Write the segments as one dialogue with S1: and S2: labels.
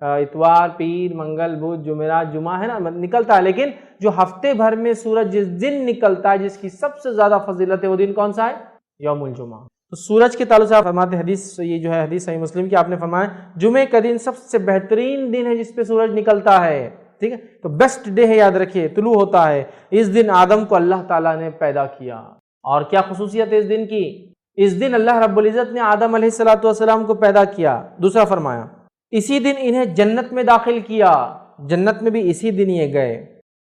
S1: اتوار، پیر، منگل، بدھ، جمعرات، جمعہ ہے نا نکلتا ہے، لیکن جو ہفتے بھر میں سورج جس دن نکلتا ہے جس کی سب سے زیادہ فضیلت ہے وہ دن کون سا ہے؟ یوم الجمعہ۔ تو سورج کے تعلق سے آپ فرماتے حدیث، یہ جو ہے حدیث صحیح مسلم کی، آپ نے فرمایا جمعے کا دن سب سے بہترین دن ہے جس پہ سورج نکلتا ہے، ٹھیک ہے، تو بیسٹ ڈے ہے، یاد رکھیے، طلوع ہوتا ہے۔ اس دن آدم کو اللہ تعالیٰ نے پیدا کیا، اور کیا خصوصیت ہے اس دن کی؟ اس دن اللہ رب العزت نے آدم علیہ السلام کو پیدا کیا۔ دوسرا فرمایا اسی دن انہیں جنت میں داخل کیا، جنت میں بھی اسی دن یہ گئے،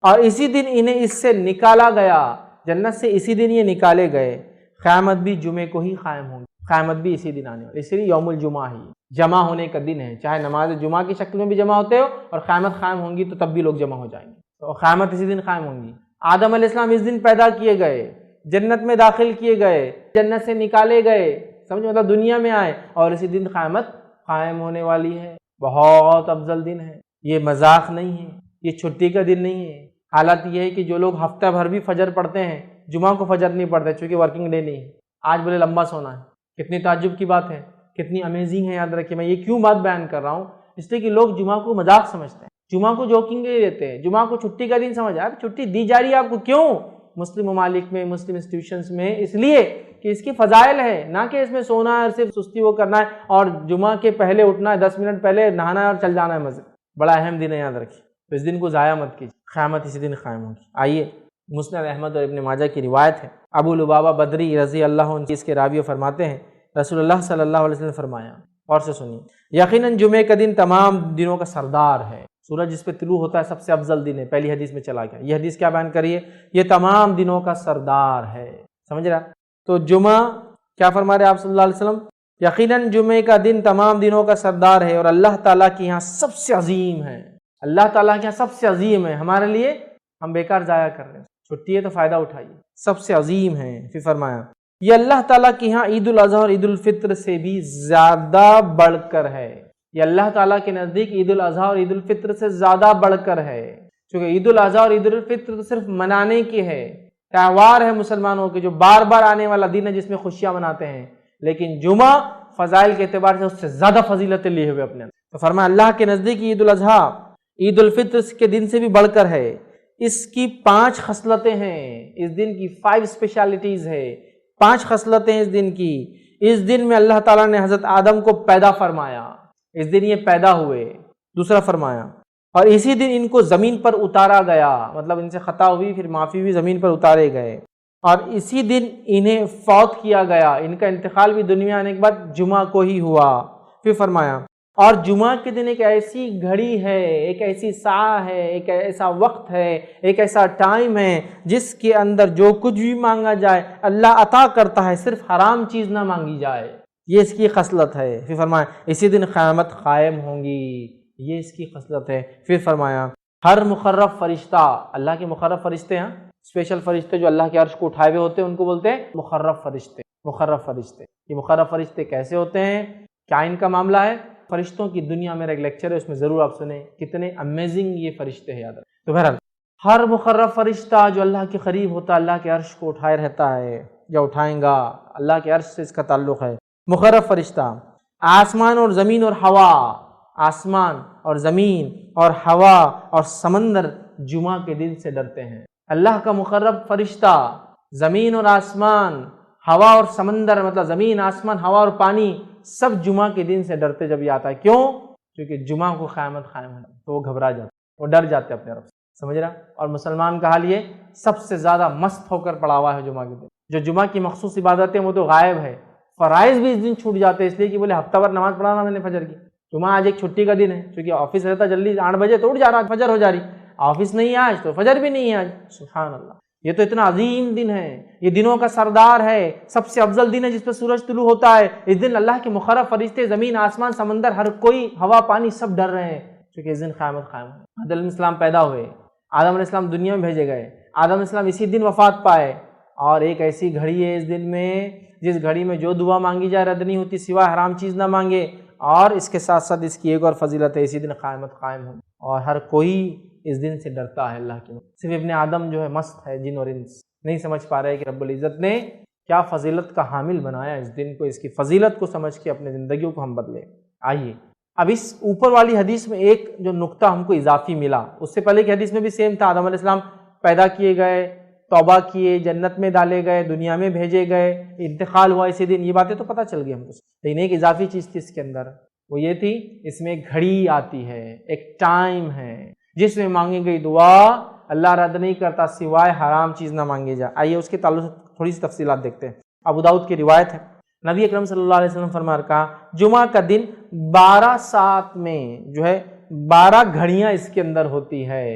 S1: اور اسی دن انہیں اس سے نکالا گیا، جنت سے اسی دن یہ نکالے گئے۔ قیامت بھی جمعے کو ہی قائم ہوگی، قیامت بھی اسی دن آنے والی، اس لیے یوم الجمعہ ہی جمع ہونے کا دن ہے، چاہے نماز جمعہ کی شکل میں بھی جمع ہوتے ہو اور قیامت قائم ہوں گی تو تب بھی لوگ جمع ہو جائیں گے، تو قیامت اسی دن قائم ہوں گی۔ آدم علیہ السلام اس دن پیدا کیے گئے، جنت میں داخل کیے گئے، جنت سے نکالے گئے، سمجھ مطلب دنیا میں آئے، اور اسی دن قیامت قائم ہونے والی ہے۔ بہت افضل دن ہے، یہ مذاق نہیں ہے، یہ چھٹی کا دن نہیں ہے۔ حالت یہ ہے کہ جو لوگ ہفتہ بھر بھی فجر پڑھتے ہیں، جمعہ کو فجر نہیں پڑھتے چونکہ ورکنگ ڈے نہیں ہے، آج بولے لمبا سونا ہے، کتنی تعجب کی بات ہے، کتنی امیزنگ ہے۔ یاد رکھیے میں یہ کیوں بات بیان کر رہا ہوں، اس لیے کہ لوگ جمعہ کو مذاق سمجھتے ہیں، جمعہ کو جوکنگ لے لیتے ہیں، جمعہ کو چھٹی کا دن سمجھ، اب چھٹی دی جا رہی ہے آپ کو کیوں؟ مسلم ممالک میں، مسلم انسٹیٹیوشنز میں، اس لیے کہ اس کی فضائل ہے، نہ کہ اس میں سونا ہے، صرف سستی وہ کرنا ہے، اور جمعہ کے پہلے اٹھنا ہے، 10 منٹ پہلے نہانا ہے اور چل جانا ہے مسجد۔ بڑا اہم دن ہے، یاد رکھیے، تو اس دن کو ضائع مت کیجیے، قیامت اسی دن قائم ہوگی۔ آئیے مسند احمد اور ابن ماجہ کی روایت ہے، ابو لبابہ بدری رضی اللہ عنہ اس کے راوی فرماتے ہیں رسول اللہ صلی اللہ علیہ وسلم نے فرمایا، اور سے سنیے، یقیناً جمعے کا دن تمام دنوں کا سردار ہے، سورج جس پہ طلوع ہوتا ہے سب سے افضل دن ہے، پہلی حدیث میں چلا گیا، یہ حدیث کیا بیان کریے، یہ تمام دنوں کا سردار ہے، سمجھ رہا؟ تو جمعہ کیا فرما رہے آپ صلی اللہ علیہ وسلم؟ یقیناً جمعے کا دن تمام دنوں کا سردار ہے اور اللہ تعالیٰ کے یہاں سب سے عظیم ہے، اللہ تعالیٰ کے یہاں سب سے عظیم ہے، ہمارے لیے ہم بیکار ضائع کر رہے ہیں، چھٹی ہے تو فائدہ اٹھائیے، سب سے عظیم ہے۔ پھر فرمایا یہ اللہ تعالیٰ کے یہاں عید الاضحیٰ اور عید الفطر سے بھی زیادہ بڑھ کر ہے، یہ اللہ تعالیٰ کے نزدیک عید الاضحیٰ اور عید الفطر سے زیادہ بڑھ کر ہے، کیونکہ عید الاضحیٰ اور عید الفطر تو صرف منانے کی ہے، تہوار ہے مسلمانوں کے جو بار بار آنے والا دن ہے جس میں خوشیاں مناتے ہیں، لیکن جمعہ فضائل کے اعتبار سے اس سے زیادہ فضیلتیں لیے ہوئے اپنے، تو فرمایا اللہ کے نزدیک عید الاضحیٰ عید الفطر کے دن سے بھی بڑھ کر ہے، اس کی 5 خصلتیں ہیں، اس دن کی 5 اسپیشلٹیز ہے، 5 خصلتیں اس دن کی۔ اس دن میں اللہ تعالیٰ نے حضرت آدم کو پیدا فرمایا، اس دن یہ پیدا ہوئے، دوسرا فرمایا، اور اسی دن ان کو زمین پر اتارا گیا، مطلب ان سے خطا ہوئی پھر معافی ہوئی، زمین پر اتارے گئے، اور اسی دن انہیں فوت کیا گیا، ان کا انتقال بھی دنیا آنے کے بعد جمعہ کو ہی ہوا۔ پھر فرمایا اور جمعہ کے دن ایک ایسی گھڑی ہے، ایک ایسی ساعت ہے، ایک ایسا وقت ہے، ایک ایسا ٹائم ہے جس کے اندر جو کچھ بھی مانگا جائے اللہ عطا کرتا ہے، صرف حرام چیز نہ مانگی جائے، یہ اس کی خصلت ہے۔ پھر فرمایا اسی دن قیامت قائم ہوں گی، یہ اس کی خصلت ہے۔ پھر فرمایا ہر مقرب فرشتہ، اللہ کے مقرب فرشتے ہیں، اسپیشل فرشتے جو اللہ کے عرش کو اٹھائے ہوئے ہوتے ہیں ان کو بولتے ہیں مقرب فرشتے، مقرب فرشتے۔ یہ مقرب فرشتے کیسے ہوتے ہیں، کیا ان کا معاملہ ہے؟ فرشتوں کی دنیا میرا ایک لیکچر ہے، اس میں ضرور آپ سنیں، کتنے امیزنگ یہ فرشتے ہیں، یاد رکھیں۔ تو بہرحال ہر مقرب فرشتہ جو اللہ کے قریب ہوتا ہے، اللہ کے عرش کو اٹھائے رہتا ہے یا اٹھائیں گا، اللہ کے عرش سے اس کا تعلق ہے۔ مقرب فرشتہ آسمان اور زمین اور ہوا، آسمان اور زمین اور ہوا اور سمندر جمعہ کے دن سے ڈرتے ہیں۔ اللہ کا مقرب فرشتہ زمین اور آسمان، ہوا اور سمندر، مطلب زمین، آسمان، ہوا اور پانی، سب جمعہ کے دن سے ڈرتے جب یہ آتا ہے۔ کیوں؟ کیونکہ جمعہ کو قیامت قائم ہے تو وہ گھبرا جاتے، وہ ڈر جاتے اپنے رب سے، سمجھ رہا؟ اور مسلمان کا حال یہ سب سے زیادہ مست ہو کر پڑا ہوا ہے جمعہ کے دن، جو جمعہ کی مخصوص عبادتیں وہ تو غائب ہے، فرائض بھی اس دن چھوٹ جاتے ہیں، اس لیے کہ بولے ہفتہ بھر نماز پڑھانا میں نے فجر کی، جمعہ آج ایک چھٹی کا دن ہے، کیونکہ آفس رہتا جلدی 8 بجے تو اٹھ جا رہا، فجر ہو جا رہی، آفس نہیں ہے آج تو فجر بھی نہیں ہے آج، سبحان اللہ، یہ تو اتنا عظیم دن ہے، یہ دنوں کا سردار ہے، سب سے افضل دن ہے جس پہ سورج طلوع ہوتا ہے۔ اس دن اللہ کے مقرب فرشتے زمین، آسمان، سمندر، ہر کوئی، ہوا، پانی، سب ڈر رہے ہیں کیونکہ اس دن قیامت قائم ہے۔ آدم علیہ السلام پیدا ہوئے، آدم علیہ السلام دنیا میں بھیجے گئے، آدم علیہ السلام اسی دن وفات پائے، اور ایک ایسی گھڑی ہے اس دن میں جس گھڑی میں جو دعا مانگی جائے رد نہیں ہوتی سوائے حرام چیز نہ مانگے، اور اس کے ساتھ ساتھ اس کی ایک اور فضیلت ہے، اسی دن قیامت قائم ہو، اور ہر کوئی اس دن سے ڈرتا ہے اللہ کی۔ صرف ابن آدم جو ہے مست ہے، جن اور انس نہیں سمجھ پا رہے کہ رب العزت نے کیا فضیلت کا حامل بنایا اس دن کو، اس کی فضیلت کو سمجھ کے اپنے زندگیوں کو ہم بدلیں۔ آئیے اب اس اوپر والی حدیث میں ایک جو نقطہ ہم کو اضافی ملا، اس سے پہلے کی حدیث میں بھی سیم تھا، آدم علیہ السلام پیدا کیے گئے، توبہ کیے، جنت میں ڈالے گئے، دنیا میں بھیجے گئے، انتقال ہوا اسی دن، یہ باتیں تو پتہ چل گئی ہم کو، لیکن ایک اضافی چیز تھی اس کے اندر، وہ یہ تھی اس میں ایک گھڑی آتی ہے، ایک ٹائم ہے جس میں مانگی گئی دعا اللہ رد نہیں کرتا سوائے حرام چیز نہ مانگی جائے۔ آئیے اس کے تعلق سے تھوڑی سی تفصیلات دیکھتے ہیں۔ ابو داؤد کی روایت ہے، نبی اکرم صلی اللہ علیہ وسلم فرما کہا جمعہ کا دن 12 ساعت میں جو ہے 12 گھڑیاں اس کے اندر ہوتی ہے،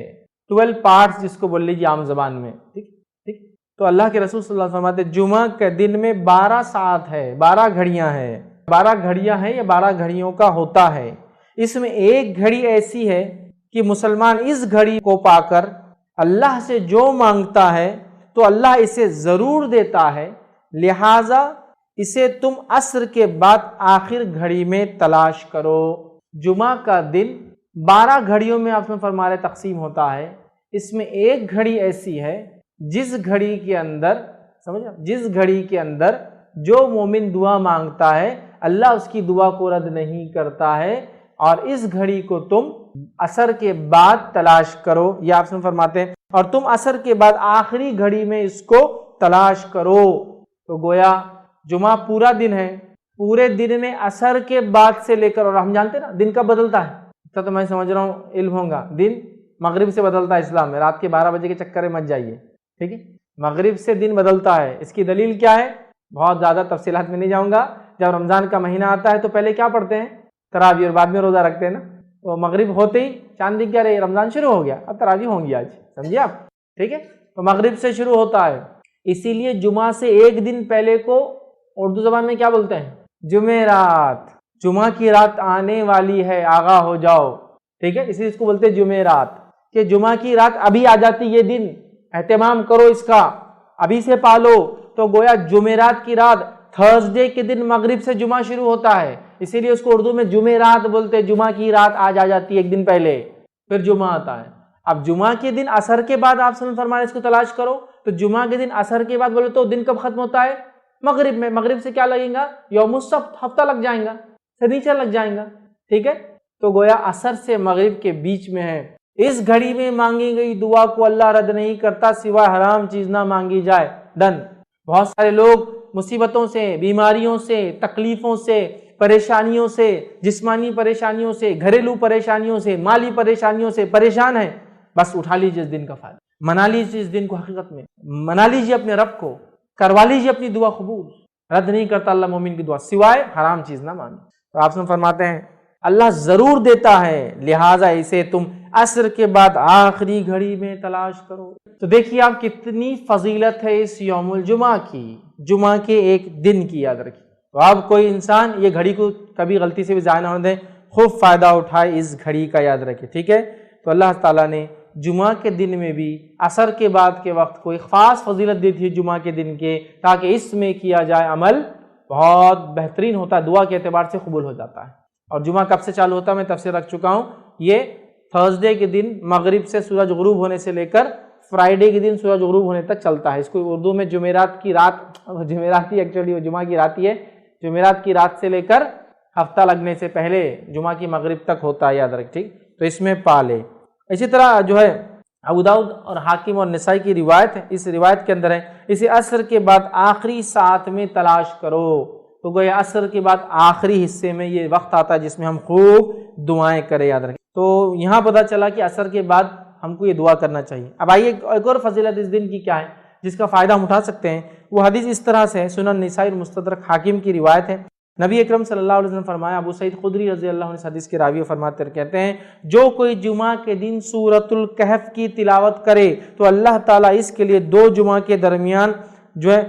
S1: 12 پارٹس جس کو بول لیجیے عام زبان میں، ٹھیک ٹھیک۔ تو اللہ کے رسول صلی اللہ علیہ وسلم فرماتے جمعہ کے دن میں 12 ساعت ہے، 12 گھڑیاں ہیں، 12 گھڑیاں ہیں یا 12 گھڑیوں کا ہوتا ہے۔ اس میں ایک گھڑی ایسی ہے کہ مسلمان اس گھڑی کو پا کر اللہ سے جو مانگتا ہے تو اللہ اسے ضرور دیتا ہے، لہٰذا اسے تم عصر کے بعد آخر گھڑی میں تلاش کرو۔ جمعہ کا دن 12 گھڑیوں میں آپ نے فرما رہے تقسیم ہوتا ہے، اس میں ایک گھڑی ایسی ہے جس گھڑی کے اندر سمجھا، جس گھڑی کے اندر جو مومن دعا مانگتا ہے اللہ اس کی دعا کو رد نہیں کرتا ہے، اور اس گھڑی کو تم عصر کے بعد تلاش کرو، یہ آپ سے فرماتے ہیں، اور تم عصر کے بعد آخری گھڑی میں اس کو تلاش کرو۔ تو گویا جمعہ پورا دن ہے، پورے دن میں عصر کے بعد سے لے کر، اور ہم جانتے ہیں نا دن کب بدلتا ہے، تو میں سمجھ رہا ہوں علم ہوگا، دن مغرب سے بدلتا ہے اسلام میں، رات کے 12 بجے کے چکر میں مت جائیے، ٹھیک ہے، مغرب سے دن بدلتا ہے۔ اس کی دلیل کیا ہے، بہت زیادہ تفصیلات میں نہیں جاؤں گا۔ جب رمضان کا مہینہ آتا ہے تو پہلے کیا پڑھتے ہیں، تراویح، اور بعد میں روزہ رکھتے ہیں نا، تو مغرب ہوتے ہی چاند دکھ گیا، رہے رمضان شروع ہو گیا، اب تراویح ہوں گی آج، سمجھے آپ، ٹھیک ہے، تو مغرب سے شروع ہوتا ہے، اسی لیے جمعہ سے ایک دن پہلے کو اردو زبان میں کیا بولتے ہیں، جمعرات، جمعہ کی رات آنے والی ہے، آگاہ ہو جاؤ، ٹھیک ہے، اسی لیے اس کو بولتے ہیں جمعرات، کہ جمعہ کی رات ابھی آ جاتی، یہ دن اہتمام کرو اس کا، ابھی سے پالو۔ تو گویا جمعرات کی رات، تھرسڈے کے دن مغرب سے جمعہ شروع ہوتا ہے، اسی لیے اس کو اردو میں جمعرات بولتے ہیں، جمعہ کی رات آج آ جاتی ہے ایک دن پہلے، پھر جمعہ آتا ہے۔ اب جمعہ کے دن عصر کے بعد آپ سے فرمایا اس کو تلاش کرو، تو جمعہ کے دن عصر کے بعد بولے تو دن کب ختم ہوتا ہے، مغرب میں، مغرب سے کیا لگیں گا، یوم السبت، ہفتہ لگ جائیں گا، سنیچر لگ جائیں گا، ٹھیک ہے۔ تو گویا عصر سے مغرب کے بیچ میں ہے، اس گھڑی میں مانگی گئی دعا کو اللہ رد نہیں کرتا سوائے حرام چیز نہ مانگی جائے، ڈن۔ بہت سارے لوگ مصیبتوں سے، بیماریوں سے، تکلیفوں سے، پریشانیوں سے، جسمانی پریشانیوں سے، گھریلو پریشانیوں سے، مالی پریشانیوں سے پریشان ہیں، بس اٹھا لیجیے اس دن کا فائدہ، منا لیجیے اس دن کو، حقیقت میں منا لیجیے اپنے رب کو، کروا لیجیے اپنی دعا قبول، رد نہیں کرتا اللہ مومن کی دعا سوائے حرام چیز نہ مانگے۔ تو آپ سے فرماتے ہیں اللہ ضرور دیتا ہے، لہٰذا اسے تم عصر کے بعد آخری گھڑی میں تلاش کرو۔ تو دیکھیے آپ کتنی فضیلت ہے اس یوم الجمعہ کی، جمعہ کے ایک دن کی، یاد رکھیے۔ تو اب کوئی انسان یہ گھڑی کو کبھی غلطی سے بھی ضائع نہ ہونے دیں، خوب فائدہ اٹھائے اس گھڑی کا، یاد رکھیے، ٹھیک ہے۔ تو اللہ تعالیٰ نے جمعہ کے دن میں بھی عصر کے بعد کے وقت کو ایک خاص فضیلت دی تھی جمعہ کے دن کے، تاکہ اس میں کیا جائے عمل بہت بہترین ہوتا ہے، دعا کے اعتبار سے قبول ہو جاتا ہے۔ اور جمعہ کب سے چالو ہوتا ہے میں تفسیر رکھ چکا ہوں، یہ تھرسڈے کے دن مغرب سے سورج غروب ہونے سے لے کر فرائیڈے کے دن سورج غروب ہونے تک چلتا ہے۔ اس کو اردو میں جمعرات کی رات، جمعرات ہی ایکچولی وہ جمعہ کی رات ہی ہے، جمعرات کی رات سے لے کر ہفتہ لگنے سے پہلے جمعہ کی مغرب تک ہوتا ہے، یاد رکھ، ٹھیک۔ تو اس میں پالے۔ اسی طرح جو ہے ابو داؤد اور حاکم اور نسائی کی روایت ہے، اس روایت کے اندر ہے اسے عصر کے بعد آخری ساعت میں تلاش کرو۔ تو گویا عصر کے بعد آخری حصے میں یہ وقت آتا ہے جس میں ہم خوب دعائیں کریں، یاد رکھیں۔ تو یہاں پتہ چلا کہ عصر کے بعد ہم کو یہ دعا کرنا چاہیے۔ اب آئیے ایک اور فضیلت اس دن کی کیا ہے جس کا فائدہ ہم اٹھا سکتے ہیں، وہ حدیث اس طرح سے ہے، سنن نسائی اور مستدرک حاکم کی روایت ہے۔ نبی اکرم صلی اللہ علیہ وسلم فرمایا، ابو سعید خدری رضی اللہ عنہ اس حدیث کے راوی فرماتے کہتے ہیں، جو کوئی جمعہ کے دن سورۃ الکہف کی تلاوت کرے تو اللہ تعالیٰ اس کے لیے 2 جمعہ کے درمیان جو ہے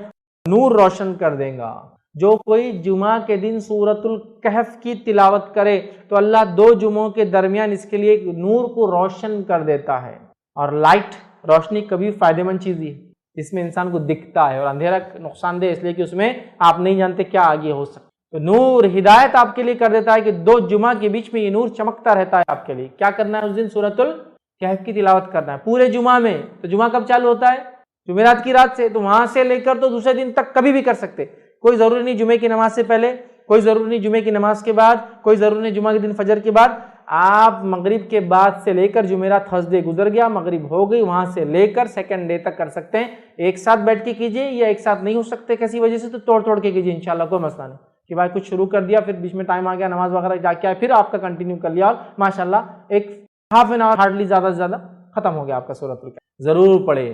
S1: نور روشن کر دے گا۔ جو کوئی جمعہ کے دن سورۃ الکہف کی تلاوت کرے تو اللہ 2 جمعوں کے درمیان اس کے لیے ایک نور کو روشن کر دیتا ہے۔ اور لائٹ، روشنی کبھی فائدہ مند چیز ہے، اس میں انسان کو دکھتا ہے، اور اندھیرا نقصان دہ اس لیے کہ اس میں آپ نہیں جانتے کیا آگے ہو سکتا۔ تو نور ہدایت آپ کے لیے کر دیتا ہے کہ 2 جمعہ کے بیچ میں یہ نور چمکتا رہتا ہے آپ کے لیے۔ کیا کرنا ہے اس دن سورۃ الکہف کی تلاوت کرنا ہے پورے جمعہ میں۔ تو جمعہ کب چالو ہوتا ہے، جمعرات کی رات سے، تو وہاں سے لے کر تو دوسرے دن تک کبھی بھی کر سکتے، کوئی ضروری نہیں جمعے کی نماز سے پہلے کوئی ضرور نہیں جمعے کی نماز کے بعد، کوئی ضرور نہیں جمعہ کے دن فجر کے بعد، آپ مغرب کے بعد سے لے کر جمعرات تھرسڈے گزر گیا، مغرب ہو گئی، وہاں سے لے کر سیکنڈ ڈے تک کر سکتے ہیں۔ ایک ساتھ بیٹھ کے کیجئے، یا ایک ساتھ نہیں ہو سکتے کسی وجہ سے تو توڑ توڑ کے کیجئے، انشاءاللہ کوئی مسئلہ نہیں کہ بھائی کچھ شروع کر دیا، پھر بیچ میں ٹائم آ گیا، نماز وغیرہ جا کے آئے، پھر آپ کا کنٹینیو کر لیا، اور ماشاءاللہ ایک ہاف این آور ہارڈلی زیادہ سے زیادہ ختم ہو گیا آپ کا سورۃ الکہف۔ ضرور پڑھے۔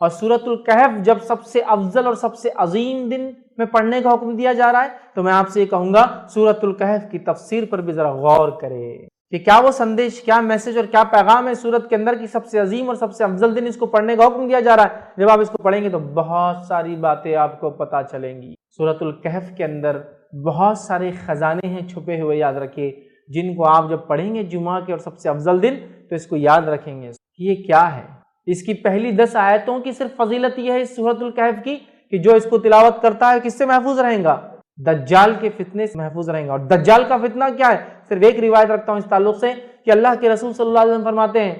S1: اور سورۃ الکہف جب سب سے افضل اور سب سے عظیم دن میں پڑھنے کا حکم دیا جا رہا ہے تو میں آپ سے یہ کہوں گا سورۃ الکہف کی تفسیر پر بھی ذرا غور کرے کہ کیا وہ سندیش، کیا میسج اور کیا پیغام ہے سورت کے اندر کی سب سے عظیم اور سب سے افضل دن اس کو پڑھنے کا حکم دیا جا رہا ہے۔ جب آپ اس کو پڑھیں گے تو بہت ساری باتیں آپ کو پتہ چلیں گی۔ سورۃ الکہف کے اندر بہت سارے خزانے ہیں چھپے ہوئے، یاد رکھیے، جن کو آپ جب پڑھیں گے جمعہ کے اور سب سے افضل دن تو اس کو یاد رکھیں گے کہ یہ کیا ہے۔ اس کی پہلی 10 آیتوں کی صرف فضیلت یہ ہے اس سورۃ الکہف کی کہ جو اس کو تلاوت کرتا ہے کس سے محفوظ رہیں گا؟ دجال کے فتنے سے محفوظ رہیں گا۔ اور دجال کا فتنہ کیا ہے؟ صرف ایک روایت رکھتا ہوں اس تعلق سے کہ اللہ کے رسول صلی اللہ علیہ وسلم فرماتے ہیں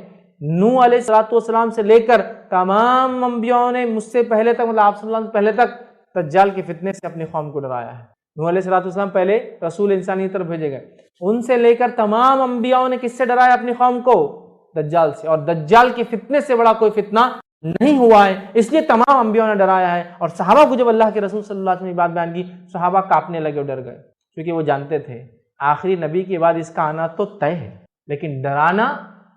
S1: نوح علیہ السلام سے لے کر تمام انبیاءوں نے مجھ سے پہلے تک، مطلب آپ صلی اللہ علیہ وسلم پہلے تک دجال کے فتنے سے اپنی قوم کو ڈرایا ہے۔ نوح علیہ السلام پہلے رسول انسانی طرف بھیجے گئے، ان سے لے کر تمام انبیاءوں نے کس سے ڈرایا اپنی قوم کو؟ دجال سے۔ اور دجال کے فتنے سے بڑا کوئی فتنہ نہیں ہوا ہے، اس لیے تمام انبیاءوں نے ڈرایا ہے۔ اور صحابہ کو جب اللہ کے رسول صلی اللہ علیہ وسلم نے بات بیان کی، صحابہ کانپنے لگے اور ڈر گئے، کیونکہ وہ جانتے تھے آخری نبی کے بعد اس کا آنا تو طے ہے، لیکن ڈرانا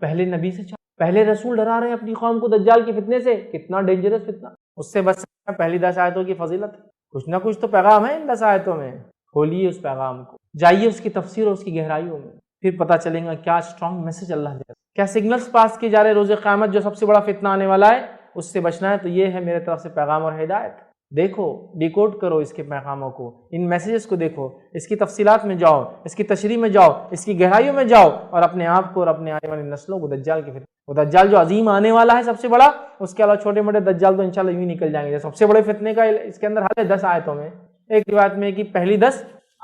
S1: پہلے نبی سے پہلے رسول ڈرا رہے ہیں اپنی قوم کو دجال کے فتنے سے، کتنا ڈینجرس فتنہ، اس سے بچ سکنا پہلی 10 آیتوں کی فضیلت ہے۔ کچھ نہ کچھ تو پیغام ہے ان 10 آیتوں میں، کھولیے اس پیغام کو، جائیے اس کی تفسیر اور اس کی گہرائیوں میں، پھر پتہ چلے گا کیا اسٹرانگ میسج اللہ دے رہا ہے، کیا سگنلز پاس کیے جا رہے روز قیامت جو سب سے بڑا فتنہ آنے والا ہے اس سے بچنا ہے۔ تو یہ ہے میرے طرف سے پیغام اور ہدایت، دیکھو ڈیکوڈ کرو اس کے پیغاموں کو، ان میسیجز کو دیکھو، اس کی تفصیلات میں جاؤ، اس کی تشریح میں جاؤ، اس کی گہرائیوں میں جاؤ، اور اپنے آپ کو اور اپنے آنے والی نسلوں کو دجال کے فتنے، وہ دجال جو عظیم آنے والا ہے سب سے بڑا، اس کے علاوہ چھوٹے موٹے دجال تو انشاءاللہ یوں ہی نکل جائیں گے۔ سب سے بڑے فتنے کا اس کے اندر حل ہے 10 آیتوں میں، ایک روایت میں کہ پہلی 10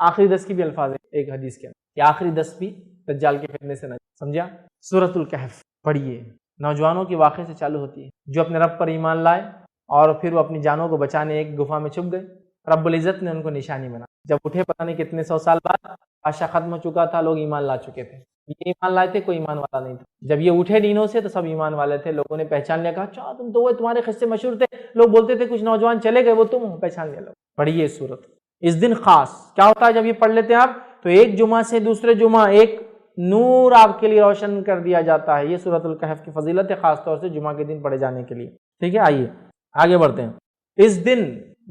S1: آخری 10 کی بھی الفاظ ہے ایک حدیث کے اندر، کہ آخری 10 بھی دجال کے فتنے سے نہ، سمجھا؟ سورۃ الکہف پڑھیے، نوجوانوں کے واقعے سے چالو ہوتی ہے جو اپنے رب پر ایمان لائے اور پھر وہ اپنی جانوں کو بچانے ایک گفا میں چھپ گئے، رب العزت نے ان کو نشانی بنا، جب اٹھے پتہ نہیں کتنے 100 سال بعد بادشاہ ختم ہو چکا تھا، لوگ ایمان لا چکے تھے، یہ ایمان لائے تھے، کوئی ایمان والا نہیں تھا، جب یہ اٹھے نیندوں سے تو سب ایمان والے تھے، لوگوں نے پہچان لیا، کہا اچھا تم تو وہ، تمہارے قصے مشہور تھے، لوگ بولتے تھے کچھ نوجوان چلے گئے وہ تم، پہچان لیا لوگ۔ پڑھیے سورت، اس دن خاص کیا ہوتا ہے جب یہ پڑھ لیتے ہیں آپ تو ایک جمعہ سے دوسرے جمعہ ایک نور آپ کے لیے روشن کر دیا جاتا ہے۔ یہ سورۃ الکہف کی فضیلت ہے خاص طور سے جمعہ کے دن پڑھے جانے کے لیے، ٹھیک ہے؟ آئیے آگے بڑھتے ہیں۔ اس دن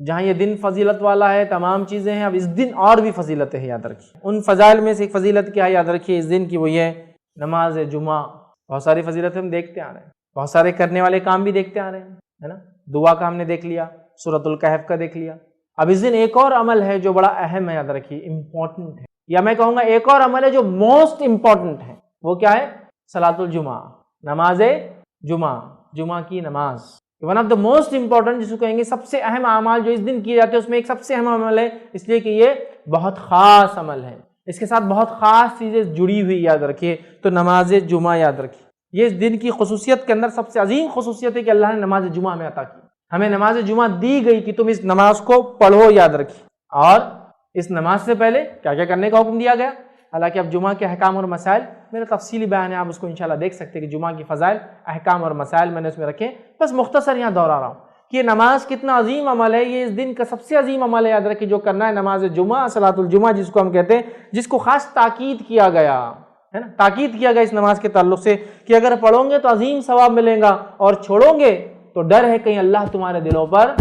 S1: جہاں یہ دن فضیلت والا ہے، تمام چیزیں ہیں، اب اس دن اور بھی فضیلتیں ہیں، یاد رکھیے۔ ان فضائل میں سے ایک فضیلت کیا ہے یاد رکھیے اس دن کی، وہ یہ نماز جمعہ۔ بہت ساری فضیلتیں ہم دیکھتے آ رہے ہیں، بہت سارے کرنے والے کام بھی دیکھتے آ رہے ہیں، ہے نا؟ دعا کا ہم نے دیکھ لیا، سورۃ الکہف کا دیکھ لیا۔ اب اس دن ایک اور عمل ہے جو بڑا اہم ہے، یاد رکھیے، امپورٹنٹ ہے، یا میں کہوں گا ایک اور عمل ہے جو موسٹ امپورٹنٹ ہے۔ وہ کیا ہے؟ صلاۃ الجمعہ، نماز جمعہ، جمعہ کی نماز۔ One of the most important, جس کو کہیں گے سب سے اہم اعمال جو اس دن کیے جاتے ہیں، اس میں ایک سب سے اہم عمل ہے، اس لیے کہ یہ بہت خاص عمل ہے، اس کے ساتھ بہت خاص چیزیں جڑی ہوئی، یاد رکھیے۔ تو نماز جمعہ یاد رکھیے، یہ اس دن کی خصوصیت کے اندر سب سے عظیم خصوصیت ہے کہ اللہ نے نماز جمعہ ہمیں عطا کی، ہمیں نماز جمعہ دی گئی کہ تم اس نماز کو پڑھو، یاد رکھیے۔ اور اس نماز سے پہلے کیا کیا کرنے کا حکم دیا گیا؟ حالانکہ اب جمعہ کے احکام اور مسائل میرا تفصیلی بیان ہے، آپ اس کو انشاءاللہ دیکھ سکتے ہیں کہ جمعہ کی فضائل، احکام اور مسائل میں نے اس میں رکھے، بس مختصر یہاں دہرا رہا ہوں کہ یہ نماز کتنا عظیم عمل ہے، یہ اس دن کا سب سے عظیم عمل ہے، یاد رکھیے، جو کرنا ہے نماز جمعہ، صلاۃ الجمعہ جس کو ہم کہتے ہیں، جس کو خاص تاکید کیا گیا ہے نا، تاکید کیا گیا اس نماز کے تعلق سے کہ اگر پڑھو گے تو عظیم ثواب ملے گا، اور چھوڑو گے تو ڈر ہے کہیں اللہ تمہارے دلوں پر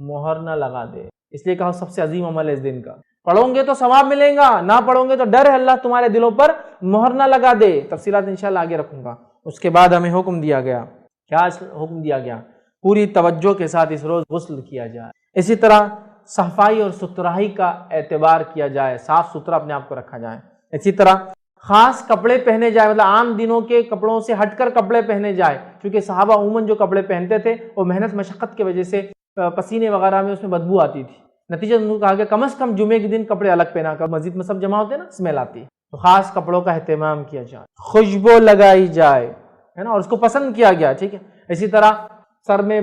S1: مہر نہ لگا دے، اس لیے کہا سب سے عظیم عمل ہے اس دن کا۔ پڑھو گے تو ثواب ملے گا، نہ پڑھو گے تو ڈر ہے اللہ تمہارے دلوں پر مہر نہ لگا دے۔ تفصیلات انشاءاللہ آگے رکھوں گا۔ اس کے بعد ہمیں حکم دیا گیا، کیا حکم دیا گیا؟ پوری توجہ کے ساتھ اس روز غسل کیا جائے، اسی طرح صفائی اور ستھرائی کا اعتبار کیا جائے، صاف ستھرا اپنے آپ کو رکھا جائے، اسی طرح خاص کپڑے پہنے جائے، مطلب عام دنوں کے کپڑوں سے ہٹ کر کپڑے پہنے جائے، کیونکہ صحابہ عموماً جو کپڑے پہنتے تھے وہ محنت مشقت کی وجہ سے پسینے وغیرہ میں اس میں بدبو آتی تھی، نتیجہ انہوں نے کہا کہ کم از کم جمعے کے دن کپڑے الگ پہنا کر، مسجد میں سب جمع ہوتے ہیں نا، اسمیل آتی ہے، تو خاص کپڑوں کا اہتمام کیا جائے، خوشبو لگائی جائے، ہے نا، اور اس کو پسند کیا گیا، ٹھیک ہے۔ اسی طرح سر میں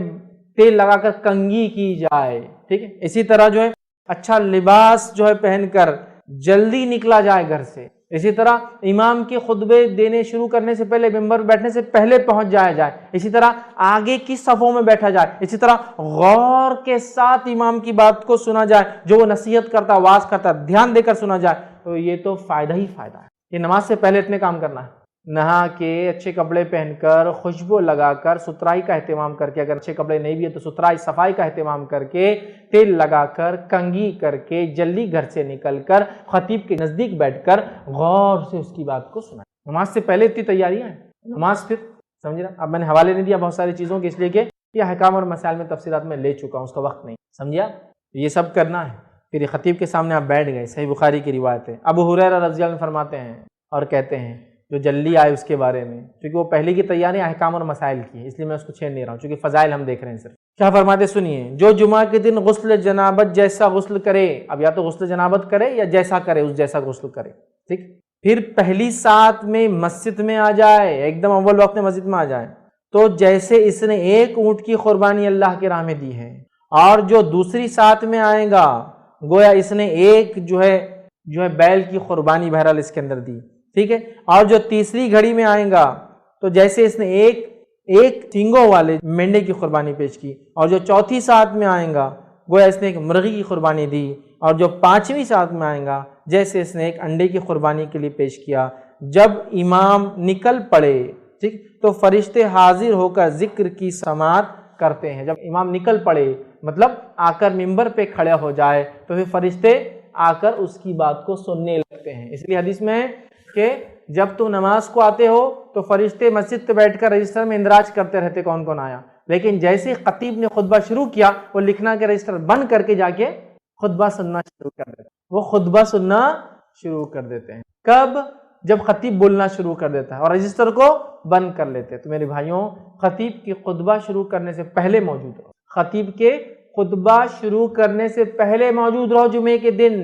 S1: تیل لگا کر کنگھی کی جائے، ٹھیک ہے۔ اسی طرح جو ہے اچھا لباس جو ہے پہن کر جلدی نکلا جائے گھر سے. اسی طرح امام کے خطبے دینے شروع کرنے سے پہلے ممبر پر بیٹھنے سے پہلے پہنچ جایا جائے. اسی طرح آگے کی صفوں میں بیٹھا جائے. اسی طرح غور کے ساتھ امام کی بات کو سنا جائے. جو وہ نصیحت کرتا ہے، واعظ کرتا ہے، دھیان دے کر سنا جائے. تو یہ تو فائدہ ہی فائدہ ہے. یہ نماز سے پہلے اتنے کام کرنا ہے. نہا کے اچھے کپڑے پہن کر، خوشبو لگا کر، ستھرائی کا اہتمام کر کے، اگر اچھے کپڑے نہیں بھی ہے تو ستھرائی صفائی کا اہتمام کر کے، تیل لگا کر، کنگھی کر کے، جلدی گھر سے نکل کر خطیب کے نزدیک بیٹھ کر غور سے اس کی بات کو سنا. نماز سے پہلے اتنی تیاریاں ہیں. نماز پھر سمجھ رہا. اب میں نے حوالے نہیں دیا بہت ساری چیزوں کے، اس لیے کہ یہ احکام اور مسائل میں تفصیلات میں لے چکا ہوں، اس کا وقت نہیں. سمجھا؟ یہ سب کرنا ہے. پھر خطیب کے سامنے آپ بیٹھ گئے. صحیح بخاری کی روایت ہے. ابو ہریرہ رضی اللہ عنہ فرماتے ہیں اور کہتے ہیں جو جلدی آئے اس کے بارے میں، کیونکہ وہ پہلے کی تیاری احکام اور مسائل کی ہے، اس لیے میں اس کو چھیڑ نہیں رہا ہوں، چونکہ فضائل ہم دیکھ رہے ہیں صرف. کیا فرماتے سنیے. جو جمعہ کے دن غسل جنابت جیسا غسل کرے، اب یا تو غسل جنابت کرے یا جیسا کرے اس جیسا غسل کرے، ٹھیک. پھر پہلی سات میں مسجد میں آ جائے، ایک دم اول وقت میں مسجد میں آ جائے، تو جیسے اس نے ایک اونٹ کی قربانی اللہ کے راہ میں دی ہے. اور جو دوسری سات میں آئے گا گویا اس نے ایک جو ہے بیل کی قربانی بہرحال اس کے اندر دی، ٹھیک ہے. اور جو تیسری گھڑی میں آئے گا تو جیسے اس نے ایک سینگوں والے مینڈے کی قربانی پیش کی. اور جو چوتھی ساتھ میں آئے گا گویا اس نے ایک مرغی کی قربانی دی. اور جو پانچویں ساتھ میں آئے گا جیسے اس نے ایک انڈے کی قربانی کے لیے پیش کیا. جب امام نکل پڑے، ٹھیک، تو فرشتے حاضر ہو کر ذکر کی سماعت کرتے ہیں. جب امام نکل پڑے مطلب آ کر ممبر پہ کھڑے ہو جائے تو پھر فرشتے آ کر اس کی بات کو سننے لگتے ہیں. اس لیے حدیث میں کہ جب تم نماز کو آتے ہو تو فرشتے مسجد پہ بیٹھ کر رجسٹر میں اندراج کرتے رہتے کون کون آیا، لیکن جیسے خطیب نے خطبہ شروع کیا وہ لکھنا کے رجسٹر بند کر کے جا کے خطبہ سننا شروع کر دیتے. وہ خطبہ سننا شروع کر دیتے ہیں. کب؟ جب خطیب بولنا شروع کر دیتا ہے اور رجسٹر کو بند کر لیتے. تو میرے بھائیوں، خطیب کی خطبہ شروع کرنے سے پہلے موجود رہو. خطیب کے خطبہ شروع کرنے سے پہلے موجود رہو جمعے کے دن،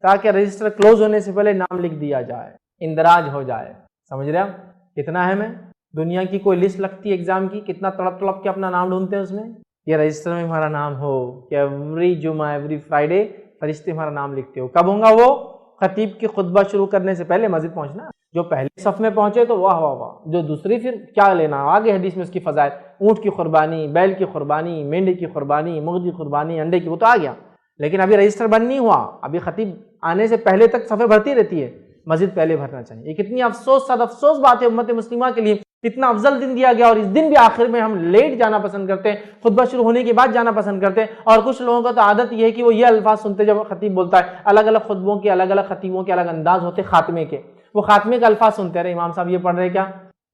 S1: تاکہ رجسٹر کلوز ہونے سے پہلے نام لکھ دیا جائے، اندراج ہو جائے. سمجھ رہے ہیں کتنا اہم ہے؟ دنیا کی کوئی لسٹ لگتی ہے ایگزام کی، کتنا تڑپ تڑپ کے اپنا نام ڈھونڈتے ہیں اس میں. یہ رجسٹر میں ہمارا نام ہو کہ ایوری جمعہ ایوری فرائیڈے فرشتے ہمارا نام لکھتے ہو. کب ہوگا وہ؟ خطیب کی خطبہ شروع کرنے سے پہلے مسجد پہنچنا. جو پہلے صف میں پہنچے تو واہ واہ واہ، جو دوسری پھر کیا لینا، آگے حدیث میں اس کی فضائل، اونٹ کی قربانی، بیل کی قربانی، مینڈے کی قربانی، مرغی کی قربانی، انڈے کی، وہ تو آ گیا. لیکن ابھی رجسٹر بند نہیں ہوا. ابھی خطیب آنے سے پہلے تک صفیں بھرتی رہتی ہے، مسجد پہلے بھرنا چاہیے. یہ کتنی افسوس صد افسوس بات ہے امت مسلمہ کے لیے. اتنا افضل دن دیا گیا اور اس دن بھی آخر میں ہم لیٹ جانا پسند کرتے ہیں، خطبہ شروع ہونے کے بعد جانا پسند کرتے ہیں. اور کچھ لوگوں کا تو عادت یہ ہے کہ وہ یہ الفاظ سنتے جب خطیب بولتا ہے. الگ الگ خطبوں کے الگ الگ خطیبوں کے الگ انداز ہوتے خاتمے کے. وہ خاتمے کا الفاظ سنتے ہیں، امام صاحب یہ پڑھ رہے کیا،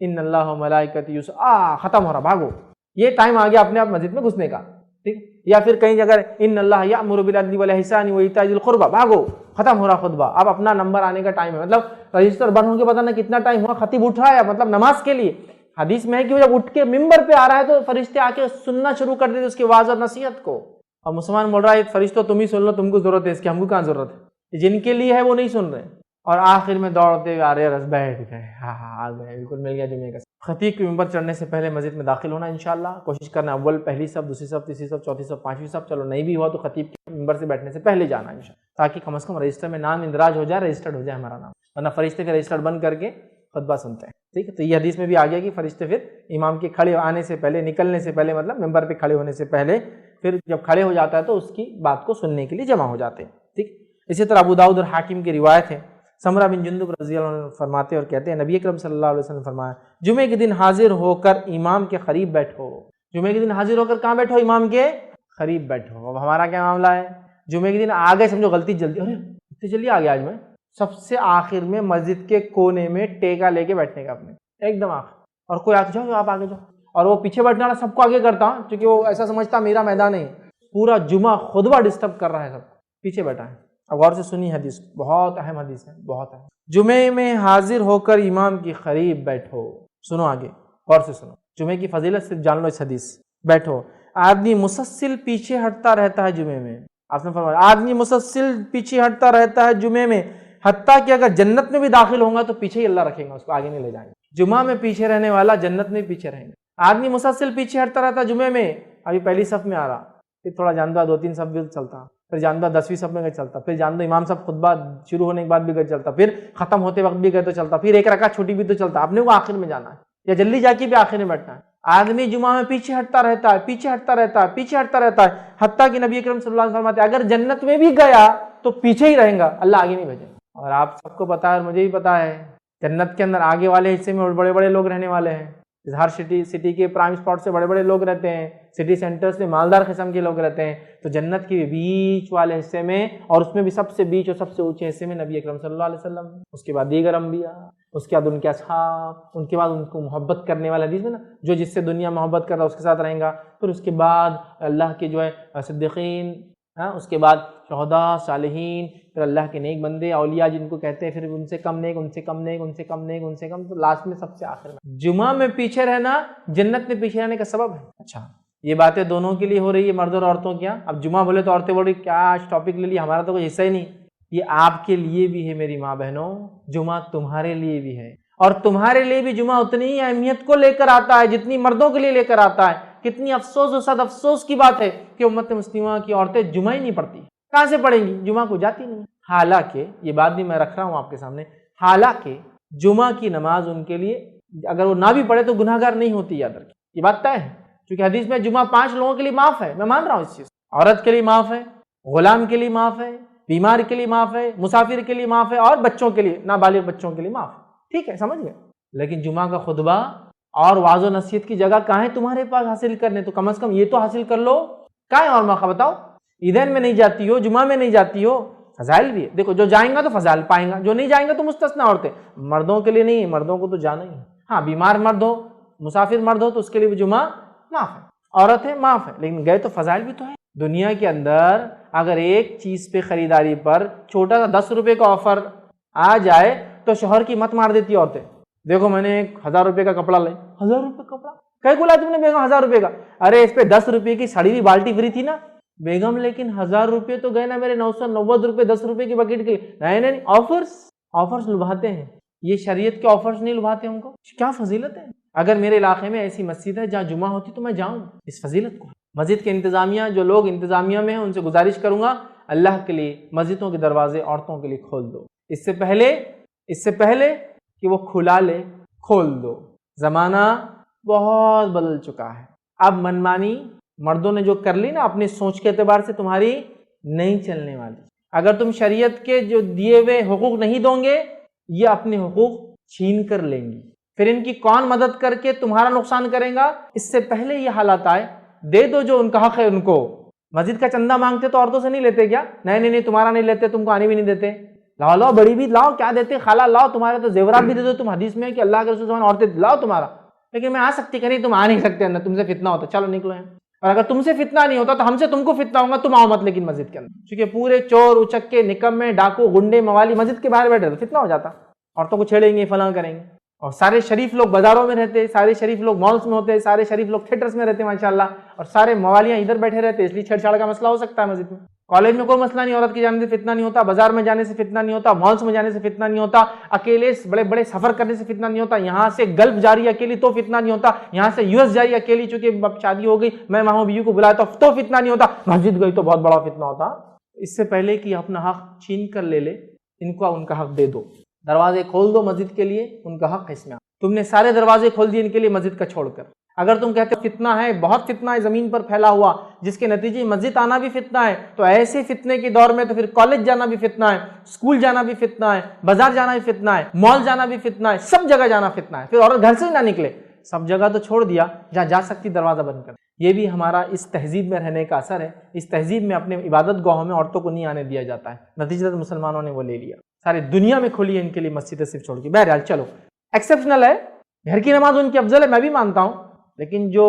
S1: ان اللہ و ملائکتہ ختم ہو رہا، بھاگو. یہ ٹائم آ گیا اپنے آپ مسجد میں گھسنے کا، ٹھیک. یا پھر کئی جگہ ان اللہ یأمر بالعدل والاحسان وایتاء ذی القربى، بھاگو، ختم ہو رہا خطبہ. اب اپنا نمبر آنے کا ٹائم ہے. مطلب رجسٹر بند ہو کے پتہ نہ کتنا ٹائم ہوا، خطیب اٹھ رہا ہے مطلب نماز کے لیے. حدیث میں ہے کہ وہ جب اٹھ کے ممبر پہ آ رہا ہے تو فرشتے آ کے سننا شروع کر دیتے اس کے واعظ اور نصیحت کو. اور مسلمان بول رہا ہے فرشتوں تم ہی سن لو، تم کو ضرورت ہے اس کی، ہم کو کہاں ضرورت ہے. جن کے لیے ہے وہ نہیں سن رہے. اور آخر میں دوڑتے آ رہے، رس بیٹھ گئے، ہاں آ گئے، بالکل مل گیا جمعے کا. خطیب کے ممبر چڑھنے سے پہلے مسجد میں داخل ہونا انشاءاللہ کوشش کرنا. اول پہلی صف، دوسری صف، تیسری صف، چوتھی صف، پانچویں صف. چلو نہیں بھی ہوا تو خطیب کے ممبر سے بیٹھنے سے پہلے جانا انشاءاللہ، تاکہ کم از کم رجسٹر میں نام اندراج ہو جائے، رجسٹرڈ ہو جائے ہمارا نام. ورنہ فرشتے پھر رجسٹر بند کر کے خطبہ سنتے ہیں، ٹھیک ہے. تو یہ حدیث میں بھی آ گیا کہ فرشتے پھر امام کے کھڑے آنے سے پہلے، نکلنے سے پہلے، مطلب ممبر پہ کھڑے ہونے سے پہلے، پھر جب کھڑے ہو جاتا ہے تو اس کی بات کو سننے کے لیے جمع ہو جاتے ہیں، ٹھیک. اسی طرح ابو داؤد اور حاکم کی روایت ہے. سمرہ بن جندب رضی اللہ عنہ فرماتے اور کہتے ہیں نبی اکرم صلی اللہ علیہ وسلم نے فرمایا جمعے کے دن حاضر ہو کر امام کے قریب بیٹھو. جمعے کے دن حاضر ہو کر کہاں بیٹھو؟ امام کے قریب بیٹھو. اب ہمارا کیا معاملہ ہے؟ جمعے کے دن آگے سمجھو غلطی جلدی، ارے اتنی جلدی آ گیا آج میں، سب سے آخر میں مسجد کے کونے میں ٹیکا لے کے بیٹھنے کا اپنے ایک دم آخر. اور کوئی آگے جاؤ، آپ آگے جاؤ. اور وہ پیچھے بیٹھنے والا سب کو آگے کرتا کیونکہ وہ ایسا سمجھتا میرا میدان ہے. پورا جمعہ خطبہ ڈسٹرب کر رہا ہے، سب پیچھے بیٹھا ہے. اب غور سے سنی حدیث، بہت اہم حدیث ہے، بہت اہم. جمعے میں حاضر ہو کر امام کے قریب بیٹھو. سنو آگے، غور سے سنو. جمعے کی فضیلت صرف جان لو اس حدیث. بیٹھو. آدمی مسلسل پیچھے ہٹتا رہتا ہے جمعے میں. آپ نے فرمایا آدمی مسلسل پیچھے ہٹتا رہتا ہے جمعے میں، حتیٰ کہ اگر جنت میں بھی داخل ہوگا تو پیچھے ہی اللہ رکھے گا، اس کو آگے نہیں لے جائیں گے. جمعہ میں پیچھے رہنے والا جنت میں پیچھے رہیں گے. آدمی مسلسل پیچھے ہٹتا رہتا ہے جمعے میں. ابھی پہلی صف میں آ رہا، پھر تھوڑا جاندہ 2-3 صف بھی چلتا، پھر جاندہ 10ویں صف میں گئے چلتا، پھر جاندہ امام صاحب خطبہ شروع ہونے کے بعد بھی گئے چلتا، پھر ختم ہوتے وقت بھی گئے تو چلتا، پھر ایک رکعت چھوٹی بھی تو چلتا، اپنے کو آخر میں جانا ہے یا جلدی جا کے بھی آخر میں بیٹھنا ہے۔ آدمی جمعہ میں پیچھے ہٹتا رہتا ہے، پیچھے ہٹتا رہتا ہے، پیچھے ہٹتا رہتا ہے، حتیٰ کہ نبی اکرم صلی اللہ علیہ وسلم فرماتے ہیں اگر جنت میں بھی گیا تو پیچھے ہی رہیں گا، اللہ آگے نہیں بھیجے گا۔ اور آپ سب کو پتا ہے اور مجھے بھی پتا ہے جنت کے اندر آگے والے حصے میں بڑے بڑے لوگ رہنے والے ہیں، ہر سٹی کے پرائم اسپاٹ سے بڑے بڑے لوگ رہتے ہیں، سٹی سینٹرز میں مالدار قسم کے لوگ رہتے ہیں، تو جنت کے بیچ والے حصے میں، اور اس میں بھی سب سے بیچ اور سب سے اونچے حصے میں نبی اکرم صلی اللہ علیہ وسلم، اس کے بعد دیگر انبیاء، اس کے بعد ان کے اصحاب، ان کے بعد ان کو محبت کرنے والا، حدیث میں نا جو جس سے دنیا محبت کر رہا ہے اس کے ساتھ رہیں گا، پھر اس کے بعد اللہ کے جو ہے صدیقین، اس کے بعد شہداء، صالحین، پھر اللہ کے نیک بندے، اولیاء جن کو کہتے ہیں، پھر ان سے کم نیک، ان سے کم نیک، ان سے کم نیک، ان سے کم، تو لاسٹ میں سب سے آخر میں جمعہ میں پیچھے رہنا جنت میں پیچھے رہنے کا سبب ہے۔ اچھا یہ باتیں دونوں کے لیے ہو رہی ہے، مرد اور عورتوں کیا؟ اب جمعہ بولے تو عورتیں بول رہی کیا آج ٹاپک لے لیا، ہمارا تو کوئی حصہ ہی نہیں۔ یہ آپ کے لیے بھی ہے میری ماں بہنوں، جمعہ تمہارے لیے بھی ہے، اور تمہارے لیے بھی جمعہ اتنی ہی اہمیت کو لے کر آتا ہے جتنی مردوں کے لیے لے کر آتا ہے۔ کتنی افسوس و صد افسوس کی بات ہے کہ امت مسلمہ کی عورتیں جمعہ ہی نہیں پڑھتی، کہاں سے پڑھیں گی؟ جمعہ کو جاتی نہیں۔ حالانکہ یہ بات بھی میں رکھ رہا ہوں آپ کے سامنے، حالانکہ جمعہ کی نماز ان کے لیے اگر وہ نہ بھی پڑھے تو گناہ گار نہیں ہوتی، یاد رکھیں یہ بات طے ہے، کیونکہ حدیث میں جمعہ 5 لوگوں کے لیے معاف ہے، میں مان رہا ہوں اس چیز، عورت کے لیے معاف ہے، غلام کے لیے معاف ہے، بیمار کے لیے معاف ہے، مسافر کے لیے معاف ہے، اور بچوں کے لیے، نابالغ بچوں کے لیے معاف ہے، ٹھیک ہے سمجھ گئے۔ لیکن جمعہ کا خطبہ اور واعظ و نصیحت کی جگہ کہاں ہے تمہارے پاس حاصل کرنے؟ تو کم از کم یہ تو حاصل کر لو، کہاں ہے اور موقع بتاؤ؟ عیدین میں نہیں جاتی ہو، جمعہ میں نہیں جاتی ہو، فضائل بھی ہے، دیکھو جو جائیں گا تو فضائل پائیں گا، جو نہیں جائیں گا تو مستثنا عورتیں، مردوں کے لیے نہیں، مردوں کو تو جانا ہی ہے، ہاں بیمار مرد ہو، مسافر مرد ہو تو اس کے لیے بھی جمعہ معاف ہے، عورت ہے معاف ہے، لیکن گئے تو فضائل بھی تو ہے۔ دنیا کے اندر اگر ایک چیز پہ خریداری پر چھوٹا سا 10 روپے کا آفر آ جائے تو شوہر کی مت مار دیتی عورتیں، دیکھو میں نے 1000 روپے کا کپڑا لے، 1000 روپے کا کپڑا کہے کو لایا تم نے بیگم 1000 روپے کا؟ ارے اس پہ 10 روپے کی سڑی ہوئی بالٹی فری تھی نا بیگم، لیکن 1000 روپے تو گئے نا میرے 990 روپے 10 روپے کی بکیٹ کے لیے۔ نہیں آفرز لبھاتے ہیں، یہ شریعت کے آفرز نہیں لبھاتے ہم کو، کیا فضیلت ہے۔ اگر میرے علاقے میں ایسی مسجد ہے جہاں جمعہ ہوتی تو میں جاؤں، اس فضیلت کو۔ مسجد کے انتظامیہ، جو لوگ انتظامیہ میں ہیں ان سے گزارش کروں گا اللہ کے لیے مسجدوں کے دروازے عورتوں کے لیے کھول دو، اس سے پہلے کہ وہ کھلا لے کھول دو۔ زمانہ بہت بدل چکا ہے، اب منمانی مردوں نے جو کر لی نا اپنی سوچ کے اعتبار سے تمہاری نہیں چلنے والی۔ اگر تم شریعت کے جو دیے ہوئے حقوق نہیں دو گے یہ اپنے حقوق چھین کر لیں گی، پھر ان کی کون مدد کر کے تمہارا نقصان کرے گا؟ اس سے پہلے یہ حالات آئے، دے دو جو ان کا حق ہے ان کو۔ مسجد کا چندہ مانگتے تو عورتوں سے نہیں لیتے کیا؟ نہیں تمہارا نہیں لیتے، تم کو آنے بھی نہیں دیتے، لاؤ بڑی بھی لاؤ، کیا دیتے خالہ لاؤ، تمہارے تو زیورات بھی دے دو، تم حدیث میں کہ اللہ کے رسول عورتیں لاؤ تمہارا، لیکن میں آ سکتی کہ نہیں تم آ نہیں سکتے اندر، تم سے فتنہ ہوتا، چلو نکلو ہیں۔ اور اگر تم سے فتنہ نہیں ہوتا تو ہم سے تم کو فتنہ ہوگا، تم آؤ مت لیکن مسجد کے اندر، کیونکہ پورے چور اچکے نکمے ڈاکو گنڈے موالی مسجد کے باہر بیٹھے تو فتنہ ہو جاتا، عورتوں کو چھیڑیں گے فلاں کریں گے، اور سارے شریف لوگ بازاروں میں رہتے، سارے شریف لوگ مالز میں ہوتے، سارے شریف لوگ تھیٹرز میں رہتے ماشاءاللہ، اور سارے موالیاں ادھر بیٹھے رہتے، اس لیے چھیڑ چھاڑ کا مسئلہ ہو سکتا ہے مسجد میں۔ کالج میں کوئی مسئلہ نہیں، عورت کی جانے سے فتنہ نہیں ہوتا، بازار میں جانے سے فتنہ نہیں ہوتا، مالز میں جانے سے فتنہ نہیں ہوتا، اکیلے بڑے بڑے سفر کرنے سے فتنہ نہیں ہوتا، یہاں سے گلف جاری اکیلی تو فتنہ نہیں ہوتا، یہاں سے US جاری اکیلی چونکہ اب شادی ہو گئی میں وہاں بیوی کو بلایا تو فتنہ نہیں ہوتا، مسجد گئی تو بہت بڑا فتنہ ہوتا۔ اس سے پہلے کہ اپنا حق چھین کر لے ان کو ان کا حق دے دو، دروازے کھول دو مسجد کے لیے، ان کا حق ہے اس میں۔ تم نے سارے دروازے کھول دیے ان کے لیے مسجد کا چھوڑ کر، اگر تم کہتے ہو فتنہ ہے، بہت فتنہ ہے زمین پر پھیلا ہوا جس کے نتیجے مسجد آنا بھی فتنہ ہے، تو ایسے فتنے کے دور میں تو پھر کالج جانا بھی فتنہ ہے، اسکول جانا بھی فتنہ ہے، بازار جانا بھی فتنہ ہے، مال جانا بھی فتنہ ہے، سب جگہ جانا فتنہ ہے، پھر عورت گھر سے ہی نہ نکلے، سب جگہ تو چھوڑ دیا، جہاں جا سکتی دروازہ بند کر۔ یہ بھی ہمارا اس تہذیب میں رہنے کا اثر ہے، اس تہذیب میں اپنے عبادت گاہوں میں عورتوں کو نہیں آنے دیا جاتا ہے، نتیجہ مسلمانوں نے وہ لے لیا، ساری دنیا میں کھولی ہے ان کے لیے مسجدیں صرف چھوڑ کے۔ بہرحال چلو ایکسیپشنل ہے، گھر کی نماز ان کی افضل ہے میں بھی مانتا ہوں، لیکن جو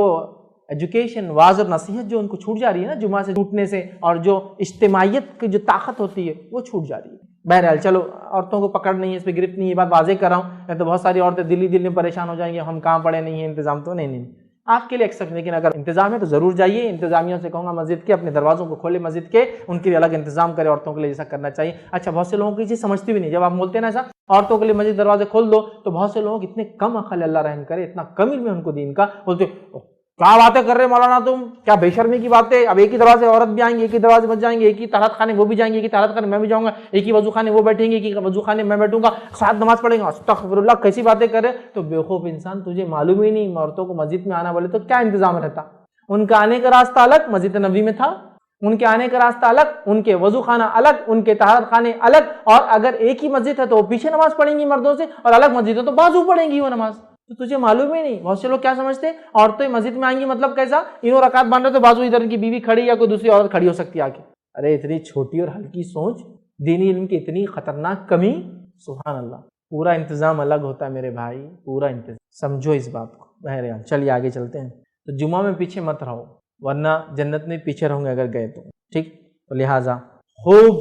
S1: ایجوکیشن واعظ اور نصیحت جو ان کو چھوٹ جا رہی ہے نا جمعہ سے چھوٹنے سے، اور جو اجتماعیت کی جو طاقت ہوتی ہے وہ چھوٹ جا رہی ہے۔ بہرحال چلو عورتوں کو پکڑ نہیں ہے، اس پہ گرفت نہیں ہے، یہ بات واضح کر رہا ہوں، نہیں تو بہت ساری عورتیں دل میں پریشان ہو جائیں گی ہم کہاں پڑے نہیں ہیں انتظام تو نہیں آپ کے لیے ایکسیپٹ، لیکن اگر انتظام ہے تو ضرور جائیے، انتظامیہ سے کہوں گا مسجد کے اپنے دروازوں کو کھولے، مسجد کے ان کے لیے الگ انتظام کرے، عورتوں کے لیے جیسا کرنا چاہیے۔ اچھا بہت سے لوگوں کی چیز سمجھتی بھی نہیں، جب آپ بولتے ہیں نا ایسا عورتوں کے لیے مسجد دروازے کھول دو تو بہت سے لوگ اتنے کم عقل اللہ رحم کرے، اتنا کم علم ہے ان کو دین کا، بولتے کیا باتیں کر رہے مولانا تم، کیا بے شرمی کی باتیں، اب ایک ہی دروازے عورت بھی آئیں گی، ایک ہی دروازے بچ جائیں گے، ایک ہی طہارت خانے وہ بھی جائیں گے، ایک ہی طہارت خانے میں بھی جاؤں گا، ایک ہی وضو خانے وہ بیٹھیں گے، ایک ہی وضو خانے میں بیٹھوں گا، ساتھ نماز پڑھیں گے، استغفر اللہ، کیسی باتیں کر رہے؟ تو بیوقوف انسان، تجھے معلوم ہی نہیں عورتوں کو مسجد میں آنا بولے تو کیا انتظام رہتا؟ ان کا آنے کا راستہ الگ مسجد نبوی میں تھا، ان کے آنے کا راستہ الگ، ان کے وضو خانہ الگ، ان کے طہارت خانے الگ، اور اگر ایک ہی مسجد ہے تو وہ پیچھے نماز پڑھیں گی مردوں سے، اور الگ مسجد ہے تو بازو پڑھیں گی وہ نماز، تو تجھے معلوم ہی نہیں۔ بہت سے لوگ کیا سمجھتے ہیں عورتیں مسجد میں آئیں گی مطلب کیسا، انہوں رکعت باندھ رہے تو بازو ادھر کی بیوی کھڑی یا کوئی دوسری عورت کھڑی ہو سکتی ہے آگے۔ ارے اتنی چھوٹی اور ہلکی سوچ، دینی علم کی اتنی خطرناک کمی، سبحان اللہ۔ پورا انتظام الگ ہوتا ہے میرے بھائی، پورا انتظام، سمجھو اس بات کو۔ بہرحال چلیے آگے چلتے ہیں۔ تو جمعہ میں پیچھے مت رہو، ورنہ جنت میں پیچھے رہوں گے اگر گئے تو، ٹھیک؟ تو لہٰذا خوب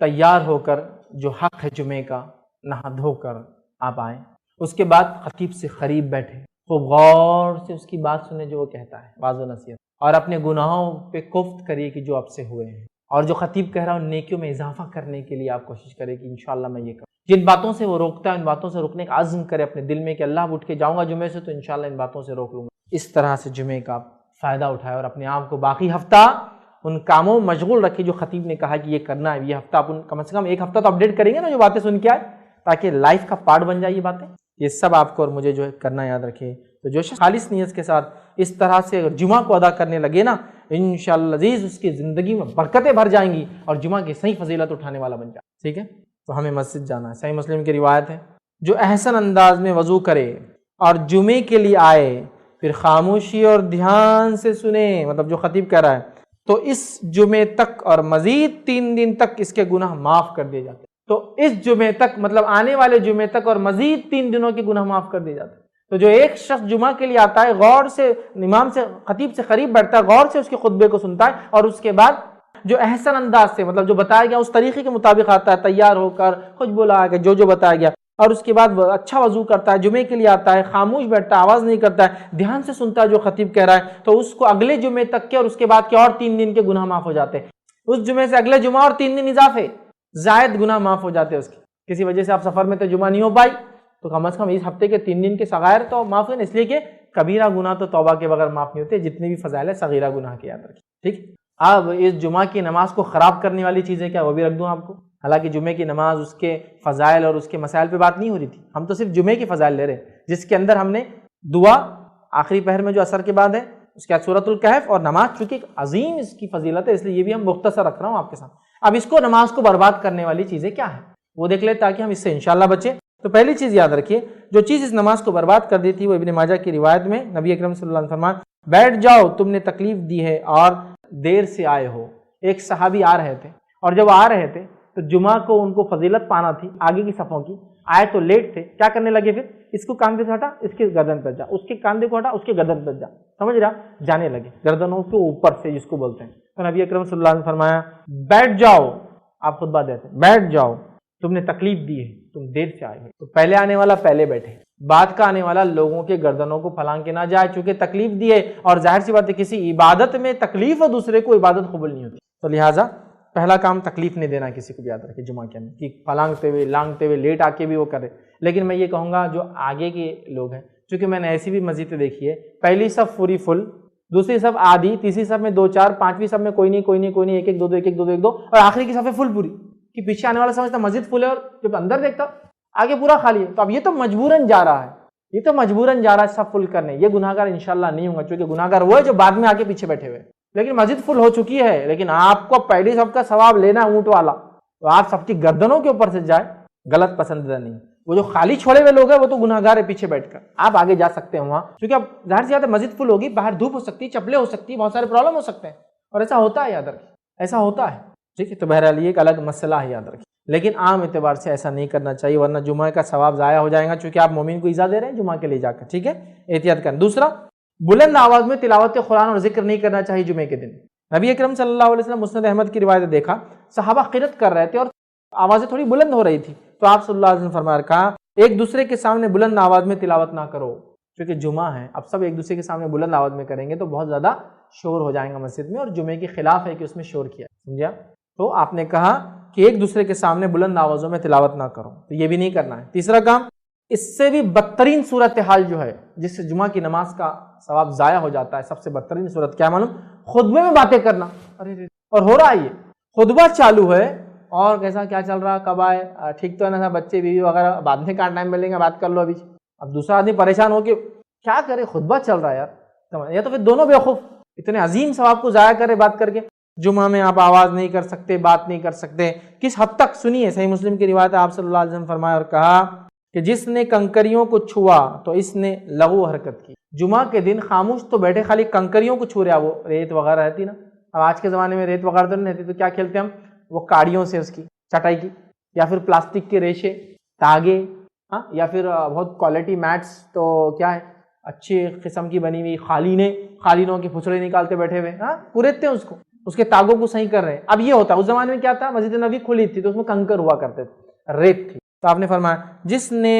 S1: تیار ہو کر، جو حق ہے جمعے کا، نہا دھو کر آپ آئیں، اس کے بعد خطیب سے قریب بیٹھے، خوب غور سے اس کی بات سنیں جو وہ کہتا ہے، واضح نصیحت، اور اپنے گناہوں پہ کوفت کریے کہ جو آپ سے ہوئے ہیں، اور جو خطیب کہہ رہا ہے ان نیکیوں میں اضافہ کرنے کے لیے آپ کوشش کریں کہ انشاءاللہ میں یہ کروں۔ جن باتوں سے وہ روکتا ہے ان باتوں سے روکنے کا عزم کرے اپنے دل میں کہ اللہ اٹھ کے جاؤں گا جمعے سے تو انشاءاللہ ان باتوں سے روک لوں گا۔ اس طرح سے جمعے کا فائدہ اٹھائے اور اپنے آپ کو باقی ہفتہ ان کاموں میں مشغول رکھے جو خطیب نے کہا کہ یہ کرنا ہے۔ یہ ہفتہ اپن کم سے کم ایک ہفتہ تو اپڈیٹ کریں گے نا جو باتیں سن کے آئے، تاکہ لائف کا پارٹ بن جائے یہ باتیں۔ یہ سب آپ کو اور مجھے جو ہے کرنا یاد رکھے۔ تو جو شخص خالص نیت کے ساتھ اس طرح سے اگر جمعہ کو ادا کرنے لگے نا، انشاءاللہ عزیز اس کی زندگی میں برکتیں بھر جائیں گی اور جمعہ کی صحیح فضیلت اٹھانے والا بن جائے، ٹھیک ہے؟ تو ہمیں مسجد جانا ہے۔ صحیح مسلم کی روایت ہے، جو احسن انداز میں وضو کرے اور جمعے کے لیے آئے، پھر خاموشی اور دھیان سے سنے، مطلب جو خطیب کہہ رہا ہے، تو اس جمعے تک اور مزید 3 دن تک اس کے گناہ معاف کر دیے جاتے ہیں۔ تو اس جمعے تک مطلب آنے والے جمعے تک اور مزید 3 دنوں کے گناہ معاف کر دیے جاتے ہیں۔ تو جو ایک شخص جمعہ کے لیے آتا ہے، غور سے امام سے خطیب سے قریب بیٹھتا ہے، غور سے اس کے خطبے کو سنتا ہے، اور اس کے بعد جو احسن انداز سے مطلب جو بتایا گیا اس طریقے کے مطابق آتا ہے، تیار ہو کر خوشبو لگا کے جو بتایا گیا، اور اس کے بعد اچھا وضو کرتا ہے، جمعے کے لیے آتا ہے، خاموش بیٹھتا ہے، آواز نہیں کرتا ہے، دھیان سے سنتا ہے جو خطیب کہہ رہا ہے، تو اس کو اگلے جمعے تک کے اور اس کے بعد کے اور 3 دن کے گناہ معاف ہو جاتے ہیں۔ اس جمعے سے اگلے جمعہ اور 3 دن اضافے زائد گناہ معاف ہو جاتے ہیں اس کے۔ کسی وجہ سے آپ سفر میں تو جمعہ نہیں ہو پائی تو کم از کم اس ہفتے کے 3 دن کے صغائر تو معاف ہوئے، اس لیے کہ کبیرہ گناہ تو توبہ کے بغیر معاف نہیں ہوتے، جتنے بھی فضائل ہے صغیرہ گناہ کے یاد رکھیں، ٹھیک؟ اب اس جمعہ کی نماز کو خراب کرنے والی چیزیں کیا وہ بھی رکھ دوں آپ کو؟ حالانکہ جمعے کی نماز اس کے فضائل اور اس کے مسائل پہ بات نہیں ہو رہی تھی، ہم تو صرف جمعے کی فضائل لے رہے ہیں، جس کے اندر ہم نے دعا آخری پہر میں جو اثر کے بعد ہے، اس کے بعد سورۃ الکہف اور نماز، چونکہ عظیم اس کی فضیلت ہے اس لیے یہ بھی ہم مختصر رکھ رہا ہوں آپ کے ساتھ۔ اب اس کو نماز کو برباد کرنے والی چیزیں کیا ہیں وہ دیکھ لیں تاکہ ہم اس سے انشاءاللہ بچیں۔ تو پہلی چیز یاد رکھیے، جو چیز اس نماز کو برباد کر دی تھی وہ ابن ماجہ کی روایت میں نبی اکرم صلی اللہ علیہ وسلم فرمایا، بیٹھ جاؤ تم نے تکلیف دی ہے اور دیر سے آئے ہو۔ ایک صحابی آ رہے تھے، اور جب آ رہے تھے تو جمعہ کو ان کو فضیلت پانا تھی آگے کی صفوں کی، آئے تو لیٹ تھے، کیا کرنے لگے پھر اس کو کاندھے سے ہٹا اس کے گردن پر جا، اس کے کاندھے کو ہٹا اس کے گردن پر جا، سمجھ رہا، جانے لگے گردنوں کے اوپر سے جس کو بولتے ہیں۔ تو نبی اکرم صلی اللہ علیہ وسلم فرمایا بیٹھ جاؤ، آپ خطبہ دیتے ہیں بیٹھ جاؤ، تم نے تکلیف دی ہے، تم دیر سے آئے ہو۔ تو پہلے آنے والا پہلے بیٹھے، بعد کا آنے والا لوگوں کے گردنوں کو پھلانگ کے نہ جائے، چونکہ تکلیف دی ہے، اور ظاہر سی بات ہے کسی عبادت میں تکلیف ہو دوسرے کو عبادت قبول نہیں ہوتی، تو لہٰذا پہلا کام تکلیف نہیں دینا کسی کو بھی یاد رکھے جمعہ کے اندر، کہ پھلانگتے ہوئے لانگتے ہوئے لیٹ آ کے بھی وہ کرے۔ لیکن میں یہ کہوں گا جو آگے کے لوگ ہیں، چونکہ میں نے ایسی بھی مسجدیں دیکھی ہے، پہلی صف پوری فل، دوسری صف آدھی، تیسری صف میں 2 4، پانچویں صف میں کوئی نہیں، ایک ایک دو دو، اور آخری کی صفیں فل پوری، کہ پیچھے آنے والا سمجھتا مسجد فل ہے اور جب اندر دیکھتا آگے پورا خالی ہے۔ تو اب یہ تو مجبوراً جا رہا ہے، صف فل کرنے، یہ گناہگار انشاءاللہ نہیں ہوں گا، چونکہ گناہگار وہ ہے جو بعد میں آ کے پیچھے بیٹھے ہوئے، لیکن مسجد فل ہو چکی ہے، لیکن آپ کو پہلی صف کا ثواب لینا اونٹ والا، تو آپ سب کی گردنوں کے اوپر سے جائے، غلط پسندیدہ نہیں۔ وہ جو خالی چھوڑے ہوئے لوگ ہیں وہ تو گناہگار ہے پیچھے بیٹھ کر، آپ آگے جا سکتے ہیں وہاں، کیونکہ اب ظاہر سی بات ہے مسجد فل ہوگی، باہر دھوپ ہو سکتی ہے، چپلیں ہو سکتی ہیں، بہت سارے پرابلم ہو سکتے ہیں، اور ایسا ہوتا ہے، یاد رکھیں ایسا ہوتا ہے، ٹھیک ہے؟ تو بہرحال یہ ایک الگ مسئلہ ہے، یاد رکھیں، لیکن عام اعتبار سے ایسا نہیں کرنا چاہیے، ورنہ جمعہ کا ثواب ضائع ہو جائے گا، چونکہ آپ مومن کو ایذا دے رہے ہیں جمعہ کے لیے جا کر، ٹھیک ہے؟ احتیاط کریں۔ دوسرا، بلند آواز میں تلاوت قرآن اور ذکر نہیں کرنا چاہیے جمعے کے دن۔ نبی اکرم صلی اللہ علیہ وسلم مسند احمد کی روایت دیکھا، صحابہ قرات کر رہے تھے اور آوازیں تھوڑی بلند ہو رہی تھی، تو آپ صلی اللہ علیہ وسلم فرمایا رکھا ایک دوسرے کے سامنے بلند آواز میں تلاوت نہ کرو، کیونکہ جمعہ ہے، اب سب ایک دوسرے کے سامنے بلند آواز میں کریں گے تو بہت زیادہ شور ہو جائے گا مسجد میں، اور جمعے کے خلاف ہے کہ اس میں شور کیا، سمجھا؟ تو آپ نے کہا کہ ایک دوسرے کے سامنے بلند آوازوں میں تلاوت نہ کرو، تو یہ بھی نہیں کرنا ہے۔ تیسرا کام، اس سے بھی بدترین صورتحال جو ہے جس سے جمعہ کی نماز کا ثواب ضائع ہو جاتا ہے، سب سے بدترین صورت کیا معلوم؟ خطبے میں باتیں کرنا. اور ہو رہا ہے یہ، خطبہ چالو ہے اور کیسا کیا چل رہا، کب آئے، ٹھیک تو ہے نا، بچے بیوی وغیرہ بعد میں کہاں ٹائم ملیں گے، بات کر لو ابھی. اب دوسرا آدمی پریشان ہو کے کیا کرے، خطبہ چل رہا ہے یار. یا تو پھر دونوں بیوقوف، اتنے عظیم ثواب کو ضائع کرے بات کر کے. جمعہ میں آپ آواز نہیں کر سکتے، بات نہیں کر سکتے. کس حد تک سنیے، صحیح مسلم کی روایت ہے، آپ صلی اللہ علیہ وسلم فرمایا اور کہا کہ جس نے کنکریوں کو چھوا تو اس نے لغو حرکت کی. جمعہ کے دن خاموش تو بیٹھے، خالی کنکریوں کو چھو رہا، وہ ریت وغیرہ رہتی نا. اب آج کے زمانے میں ریت وغیرہ تو نہیں رہتی، تو کیا کھیلتے ہم، وہ کاڑیوں سے اس کی چٹائی کی، یا پھر پلاسٹک کے ریشے، تاگے، یا پھر بہت کوالٹی میٹس، تو کیا ہے اچھی قسم کی بنی ہوئی قالینوں کے پھسڑے نکالتے بیٹھے ہوئے، پوریتے ہیں اس کو، اس کے تاگوں کو صحیح کر رہے ہیں. اب یہ ہوتا ہے، اس زمانے میں کیا تھا، مسجد نبوی کھلی تھی تو اس میں کنکر ہوا کرتے تھے، ریت تھی. تو آپ نے فرمایا جس نے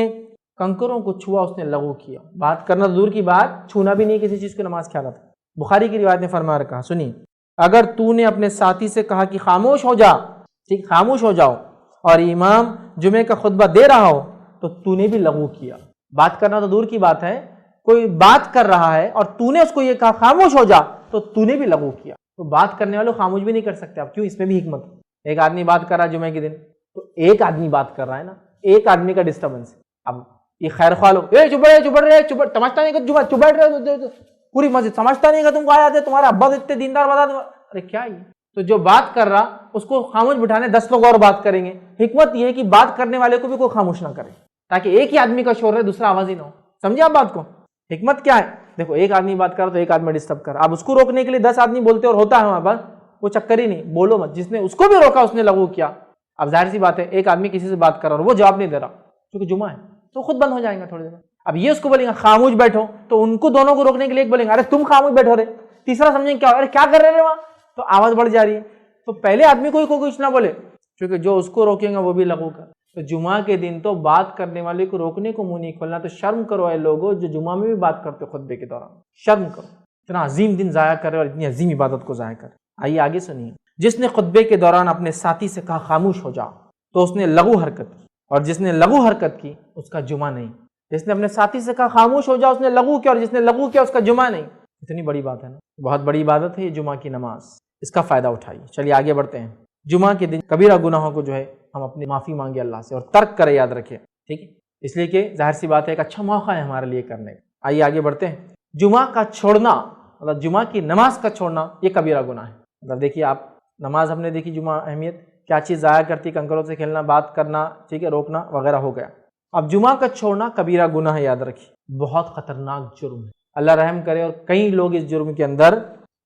S1: کنکروں کو چھوا اس نے لغو کیا. بات کرنا دور کی بات، چھونا بھی نہیں کسی چیز کو نماز کیا تھا. بخاری کی روایت نے فرمایا کہا، سنیے، اگر تو نے اپنے ساتھی سے کہا کہ خاموش ہو جا، ٹھیک، خاموش ہو جاؤ، اور امام جمعے کا خطبہ دے رہا ہو تو تو نے بھی لغو کیا. بات کرنا تو دور کی بات ہے، کوئی بات کر رہا ہے اور تو نے اس کو یہ کہا خاموش ہو جا تو تو نے بھی لغو کیا. تو بات کرنے والوں خاموش بھی نہیں کر سکتے. اب کیوں، اس میں بھی حکمت. ایک آدمی بات کر رہا ہے جمعے کے دن، تو ایک آدمی بات کر رہا ہے نا، ایک آدمی کا ڈسٹربنس. اب یہ خیر خواہ لوگ، چپ سمجھتا نہیں کہ جمعہ چپ بیٹھ رہے، پوری مسجد سمجھتا نہیں کہ تم کو آیا تھے، تمہارے ابا اتنے دیندار بتا دو. ارے کیا یہ، تو جو بات کر رہا اس کو خاموش بٹھانے 10 لوگ اور بات کریں گے. حکمت یہ ہے کہ بات کرنے والے کو بھی کوئی خاموش نہ کرے، تاکہ ایک ہی آدمی کا شور رہے، دوسرا آواز ہی نہ ہو. سمجھے آپ بات کو؟ حکمت کیا ہے؟ دیکھو، ایک آدمی بات کر رہا تو ایک آدمی ڈسٹرب کر رہا، اب اس کو روکنے کے لیے 10 آدمی بولتے اور ہوتا ہے وہاں پر، وہ چکر ہی نہیں، بولو مت. جس نے اس کو بھی روکا اس نے لغو کیا. اب ظاہر سی بات ہے، ایک آدمی کسی سے بات کر رہا اور وہ جواب نہیں دے رہا کیونکہ جمعہ ہے، تو خود بند ہو جائیں گا تھوڑی دیر. اب یہ اس کو بولیں گے خاموش بیٹھو، تو ان کو دونوں کو روکنے کے لیے ایک بولیں گے ارے تم خاموش بیٹھو رہے، تیسرا سمجھیں کیا، ارے کیا کر رہے وہاں، تو آواز بڑھ جا رہی ہے. تو پہلے آدمی کو کچھ نہ بولے، کیونکہ جو اس کو روکیں گا وہ بھی لغو کر. تو جمعہ کے دن تو بات کرنے والے کو روکنے کو منہ نہیں کھولنا. تو شرم کرو اے لوگوں جو جمعہ میں بھی بات کرتے خطبے کے دوران، شرم کرو. اتنا عظیم دن ضائع کرے اور اتنی عظیم عبادت کو ضائع کرے. آئیے آگے سنیے. جس نے خطبے کے دوران اپنے ساتھی سے کہا خاموش ہو جاؤ تو اس نے لغو حرکت کی، اور جس نے لغو حرکت کی اس کا جمعہ نہیں. جس نے اپنے ساتھی سے کہا خاموش ہو جاؤ اس نے لغو کیا، اور جس نے لغو کیا اس کا جمعہ نہیں. اتنی بڑی بات ہے نا، بہت بڑی عبادت ہے یہ جمعہ کی نماز. اس کا فائدہ اٹھائیے. چلیے آگے بڑھتے ہیں. جمعہ کے دن کبیرہ گناہوں کو جو ہے ہم اپنی معافی مانگے اللہ سے، اور ترک کرے، یاد رکھے، ٹھیک ہے، اس لیے کہ ظاہر سی بات ہے ایک اچھا موقع ہے ہمارے لیے کرنے کا. آئیے آگے بڑھتے ہیں. جمعہ کا چھوڑنا، مطلب جمعہ کی نماز کا چھوڑنا، یہ کبیرہ گناہ ہے. مطلب دیکھیے آپ، نماز ہم نے دیکھی، جمعہ اہمیت کیا چیز ضائع کرتی، کنکروں سے کھیلنا، بات کرنا، ٹھیک ہے، روکنا وغیرہ ہو گیا. اب جمعہ کا چھوڑنا کبیرہ گناہ ہے، یاد رکھیے، بہت خطرناک جرم ہے. اللہ رحم کرے اور کئی لوگ اس جرم کے اندر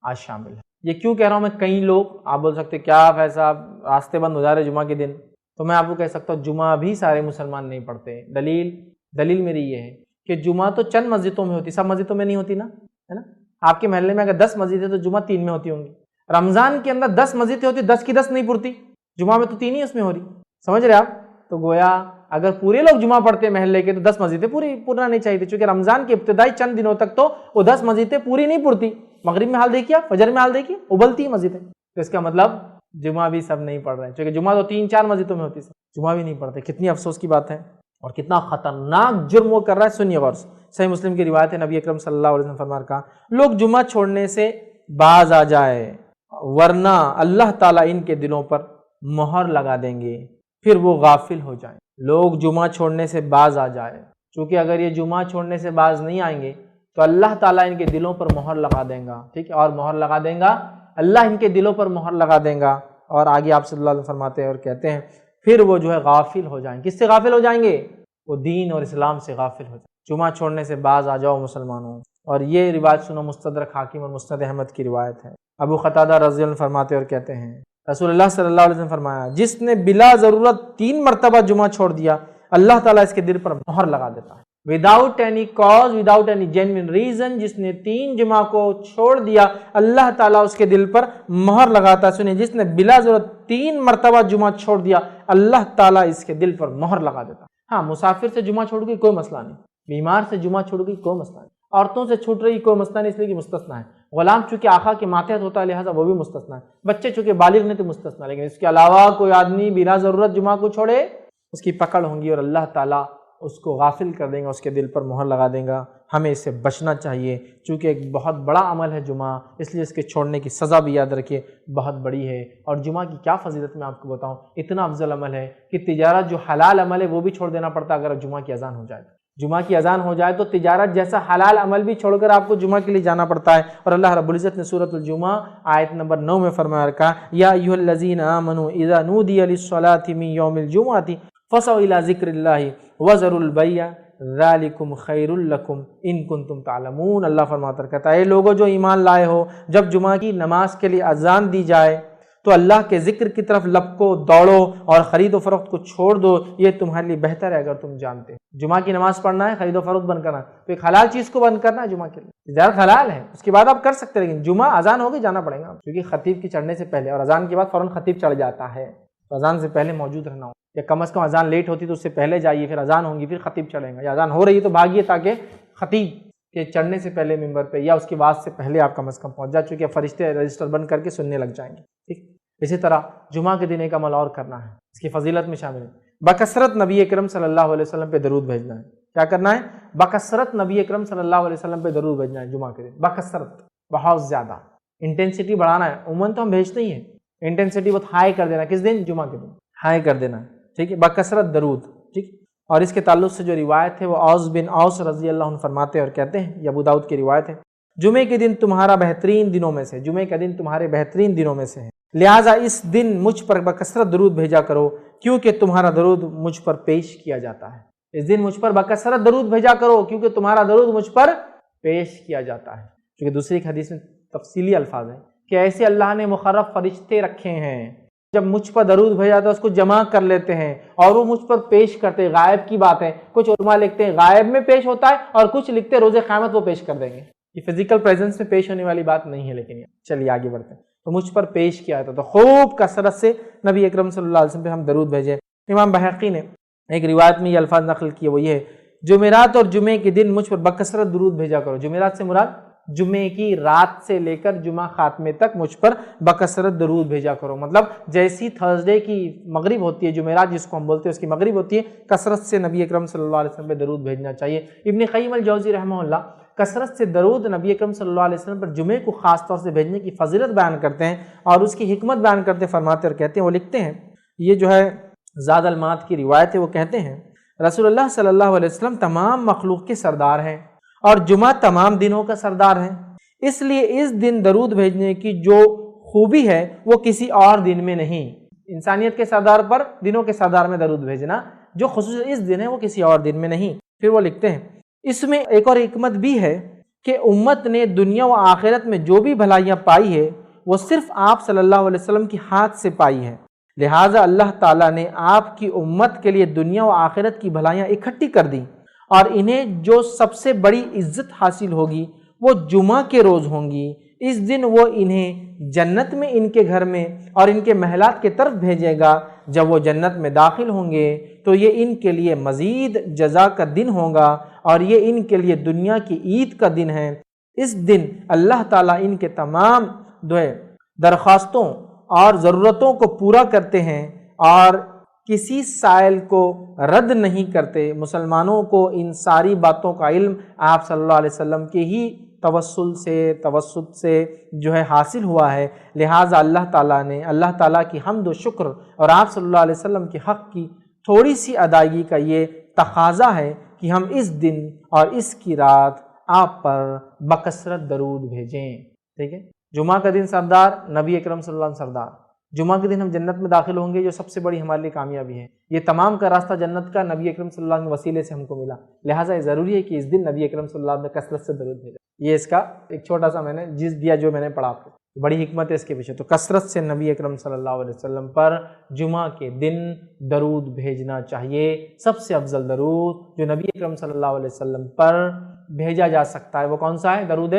S1: آج شامل ہیں. یہ کیوں کہہ رہا ہوں میں کئی لوگ؟ آپ بول سکتے کیا فیصلہ، راستے بند ہو جا رہے جمعہ کے دن. تو میں آپ کو کہہ سکتا ہوں جمعہ بھی سارے مسلمان نہیں پڑھتے. دلیل میری یہ ہے کہ جمعہ تو چند مسجدوں میں ہوتی، سب مسجدوں میں نہیں ہوتی نا، ہے نا. آپ کے محلے میں اگر 10 مسجد ہے تو جمعہ 3 میں ہوتی ہوں گی. رمضان کے اندر 10 مسجدیں ہوتی، 10 کی 10 نہیں پڑتی. جمعہ میں تو 3 ہی اس میں ہو رہی. سمجھ رہے آپ؟ تو گویا اگر پورے لوگ جمعہ پڑھتے محلے کے تو 10 مسجدیں پورا نہیں چاہیے، چونکہ رمضان کے ابتدائی چند دنوں تک تو وہ 10 مسجدیں پوری نہیں پڑتی. مغرب میں حال دیکھیے، فجر میں حال دیکھیے، ابلتی مسجدیں. تو اس کا مطلب جمعہ بھی سب نہیں پڑھ رہے ہیں، چونکہ جمعہ تو 3-4 مسجدوں میں ہوتی، جمعہ بھی نہیں پڑھتے. کتنی افسوس کی بات ہے اور کتنا خطرناک جرم وہ کر رہا ہے. سنیے غور سے. صحیح مسلم کی روایت ہے، نبی اکرم صلی اللہ علیہ وسلم فرمایا کہا لوگ جمعہ چھوڑنے سے باز آ جائے ورنہ اللہ تعالیٰ ان کے دلوں پر مہر لگا دیں گے، پھر وہ غافل ہو جائیں. لوگ جمعہ چھوڑنے سے باز آ جائے، چونکہ اگر یہ جمعہ چھوڑنے سے باز نہیں آئیں گے تو اللہ تعالیٰ ان کے دلوں پر مہر لگا دیں گا. ٹھیک ہے، اور مہر لگا دیں گا، اللہ ان کے دلوں پر مہر لگا دیں گا. اور آگے آپ صلی اللہ علیہ وسلم فرماتے ہیں اور کہتے ہیں پھر وہ جو ہے غافل ہو جائیں. کس سے غافل ہو جائیں گے؟ وہ دین اور اسلام سے غافل ہو جائیں. جمعہ چھوڑنے سے باز آ جاؤ مسلمانوں. اور یہ روایت سنو، مستدرک حاکم اور مسند احمد کی روایت ہے. ابو قتادہ رضی اللہ عنہ فرماتے اور کہتے ہیں رسول اللہ صلی اللہ علیہ وسلم فرمایا جس نے بلا ضرورت 3 مرتبہ جمعہ چھوڑ دیا اللہ تعالیٰ اس کے دل پر مہر لگا دیتا ہے. Without any cause, without any genuine reason, جس نے 3 جمعہ کو چھوڑ دیا اللہ تعالیٰ اس کے دل پر مہر لگاتا ہے. سنیں، جس نے بلا ضرورت 3 مرتبہ جمعہ چھوڑ دیا اللہ تعالیٰ اس کے دل پر مہر لگا دیتا ہے. ہاں، مسافر سے جمعہ چھوڑ گئی کوئی مسئلہ نہیں، بیمار سے جمعہ چھوڑ گئی کوئی مسئلہ نہیں، عورتوں سے چھوٹ رہی کوئی مسئلہ نہیں، اس لیے کہ مستثنا ہے. غلام چونکہ آقا کے ماتحت ہوتا ہے لہٰذا وہ بھی مستثنا ہے. بچے چونکہ بالغ نہیں تو مستثنا. لیکن اس کے علاوہ کوئی آدمی بلا ضرورت جمعہ کو چھوڑے اس کی پکڑ ہوں گی اور اللہ تعالیٰ اس کو غافل کر دیں گا، اس کے دل پر مہر لگا دیں گا۔ ہمیں اس سے بچنا چاہیے، چونکہ ایک بہت بڑا عمل ہے جمعہ، اس لیے اس کے چھوڑنے کی سزا بھی یاد رکھیے بہت بڑی ہے۔ اور جمعہ کی کیا فضیلت میں آپ کو بتاؤں، اتنا افضل عمل ہے کہ تجارت جو حلال عمل ہے وہ بھی چھوڑ دینا پڑتا ہے اگر جمعہ کی اذان ہو جائے۔ جمعہ کی اذان ہو جائے تو تجارت جیسا حلال عمل بھی چھوڑ کر آپ کو جمعہ کے لیے جانا پڑتا ہے۔ اور اللہ رب العزت نے سورۃ الجمعہ آیت نمبر 9 میں فرمایا رکھا، یا ایھا الذین آمنوا اذا نودی للصلاۃ من یوم الجمعۃ فاسعوا الی ذکر اللہ وذروا البیع ذالکم خیر لکم ان کنتم تعلمون۔ اللہ فرماتا کہتا ہے اے لوگوں جو ایمان لائے ہو، جب جمعہ کی نماز کے لیے اذان دی جائے تو اللہ کے ذکر کی طرف لپکو، دوڑو اور خرید و فروخت کو چھوڑ دو، یہ تمہارے لیے بہتر ہے اگر تم جانتے۔ جمعہ کی نماز پڑھنا ہے، خرید و فروخت بند کرنا ہے، تو ایک حلال چیز کو بند کرنا ہے جمعہ کے لیے، تجارت حلال ہے، اس کے بعد آپ کر سکتے ہیں، لیکن جمعہ اذان ہوگی جانا پڑے گا، کیونکہ خطیب کی چڑھنے سے پہلے، اور اذان کے بعد فوراً خطیب چڑھ جاتا ہے، تو اذان سے پہلے موجود رہنا ہو، یا کم از کم اذان لیٹ ہوتی تو اس سے پہلے جائیے، پھر اذان ہوں گی پھر خطیب چڑھیں گا، یا اذان ہو رہی ہے تو بھاگیے تاکہ خطیب کے چڑھنے سے پہلے ممبر پہ یا اس کی آواز سے پہلے آپ کم از کم پہنچ جا، چونکہ فرشتے رجسٹر بند کر کے سننے لگ جائیں گے۔ ٹھیک، اسی طرح جمعہ کے دن ایک عمل اور کرنا ہے، اس کی فضیلت میں شامل ہے، بکثرت نبی اکرم صلی اللہ علیہ وسلم پہ درود بھیجنا ہے۔ کیا کرنا ہے؟ بکثرت نبی اکرم صلی اللہ علیہ وسلم پہ درود بھیجنا ہے جمعہ کے دن، بکثرت، بہت زیادہ، انٹینسٹی بڑھانا ہے۔ عموماً تو ہم بھیجتے ہی ہیں، انٹینسٹی بہت ہائی کر دینا، کس دن؟ جمعہ کے دن ہائی کر دینا، ٹھیک ہے، بکثرت درود، ٹھیک۔ اور اس کے تعلق سے جو روایت ہے وہ اوس بن اوس رضی اللہ عنہ فرماتے ہیں اور کہتے ہیں، یہ ابو داؤد کی روایت ہے، جمعے کے دن تمہارا بہترین دنوں میں سے، جمعے کا دن تمہارے بہترین دنوں میں سے ہے، لہٰذا اس دن مجھ پر بکثرت درود بھیجا کرو کیونکہ تمہارا درود مجھ پر پیش کیا جاتا ہے۔ اس دن مجھ پر بکثرت درود بھیجا کرو کیونکہ تمہارا درود مجھ پر پیش کیا جاتا ہے۔ کیونکہ دوسری ایک حدیث میں تفصیلی الفاظ ہیں کہ ایسے اللہ نے مقرب فرشتے رکھے ہیں، جب مجھ پر درود بھیجا تو اس کو جمع کر لیتے ہیں اور وہ مجھ پر پیش کرتے ہیں۔ غائب کی بات ہے، کچھ علماء لکھتے ہیں غائب میں پیش ہوتا ہے اور کچھ لکھتے ہیں روز قیامت وہ پیش کر دیں گے، یہ فزیکل پریزنس میں پیش ہونے والی بات نہیں ہے، لیکن یہ چلیے آگے بڑھتے ہیں۔ تو مجھ پر پیش کیا جاتا تو خوب کثرت سے نبی اکرم صلی اللہ علیہ وسلم پہ ہم درود بھیجیں۔ امام بحقی نے ایک روایت میں یہ الفاظ نقل کیے، وہ یہ ہے، جمعرات اور جمعے کے دن مجھ پر بکثرت درود بھیجا کرو۔ جمعرات سے مراد جمعے کی رات سے لے کر جمعہ خاتمے تک مجھ پر بکثرت درود بھیجا کرو، مطلب جیسی تھرسڈے کی مغرب ہوتی ہے، جمعرات جس کو ہم بولتے ہیں اس کی مغرب ہوتی ہے، کثرت سے نبی اکرم صلی اللہ علیہ وسلم پہ درود بھیجنا چاہیے۔ ابن قیم الجوزی رحمہ اللہ کثرت سے درود نبی اکرم صلی اللہ علیہ وسلم پر جمعے کو خاص طور سے بھیجنے کی فضیلت بیان کرتے ہیں اور اس کی حکمت بیان کرتے فرماتے اور کہتے ہیں، وہ لکھتے ہیں، یہ جو ہے زاد المعاد کی روایت ہے، وہ کہتے ہیں رسول اللہ صلی اللہ علیہ وسلم تمام مخلوق کے سردار ہیں اور جمعہ تمام دنوں کا سردار ہے، اس لیے اس دن درود بھیجنے کی جو خوبی ہے وہ کسی اور دن میں نہیں۔ انسانیت کے سردار پر دنوں کے سردار میں درود بھیجنا جو خصوص اس دن ہے وہ کسی اور دن میں نہیں۔ پھر وہ لکھتے ہیں اس میں ایک اور حکمت بھی ہے کہ امت نے دنیا و آخرت میں جو بھی بھلائیاں پائی ہے وہ صرف آپ صلی اللہ علیہ وسلم کی ہاتھ سے پائی ہے، لہٰذا اللہ تعالیٰ نے آپ کی امت کے لیے دنیا و آخرت کی بھلائیاں اکٹھی کر دیں اور انہیں جو سب سے بڑی عزت حاصل ہوگی وہ جمعہ کے روز ہوں گی۔ اس دن وہ انہیں جنت میں ان کے گھر میں اور ان کے محلات کی طرف بھیجے گا، جب وہ جنت میں داخل ہوں گے تو یہ ان کے لیے مزید جزا کا دن ہوگا اور یہ ان کے لیے دنیا کی عید کا دن ہے۔ اس دن اللہ تعالیٰ ان کے تمام درخواستوں اور ضرورتوں کو پورا کرتے ہیں اور کسی سائل کو رد نہیں کرتے۔ مسلمانوں کو ان ساری باتوں کا علم آپ صلی اللہ علیہ وسلم کے ہی توسط سے جو ہے حاصل ہوا ہے، لہٰذا اللہ تعالیٰ کی حمد و شکر اور آپ صلی اللہ علیہ وسلم کے حق کی تھوڑی سی ادائیگی کا یہ تقاضا ہے کہ ہم اس دن اور اس کی رات آپ پر بکثرت درود بھیجیں۔ ٹھیک ہے، جمعہ کا دن سردار، نبی اکرم صلی اللہ علیہ وسلم سردار، جمعہ کے دن ہم جنت میں داخل ہوں گے جو سب سے بڑی ہمارے لیے کامیابی ہے۔ یہ تمام کا راستہ جنت کا نبی اکرم صلی اللہ علیہ وسلم کے وسیلے سے ہم کو ملا، لہٰذا یہ ضروری ہے کہ اس دن نبی اکرم صلی اللہ علیہ وسلم نے کثرت سے درود بھیجا۔ یہ اس کا ایک چھوٹا سا میں نے جز دیا جو میں نے پڑھا آپ کو، بڑی حکمت ہے اس کے پیچھے۔ تو کثرت سے نبی اکرم صلی اللہ علیہ وسلم پر جمعہ کے دن درود بھیجنا چاہیے۔ سب سے افضل درود جو نبی اکرم صلی اللہ علیہ وسلم پر بھیجا جا سکتا ہے وہ کون سا ہے؟ درود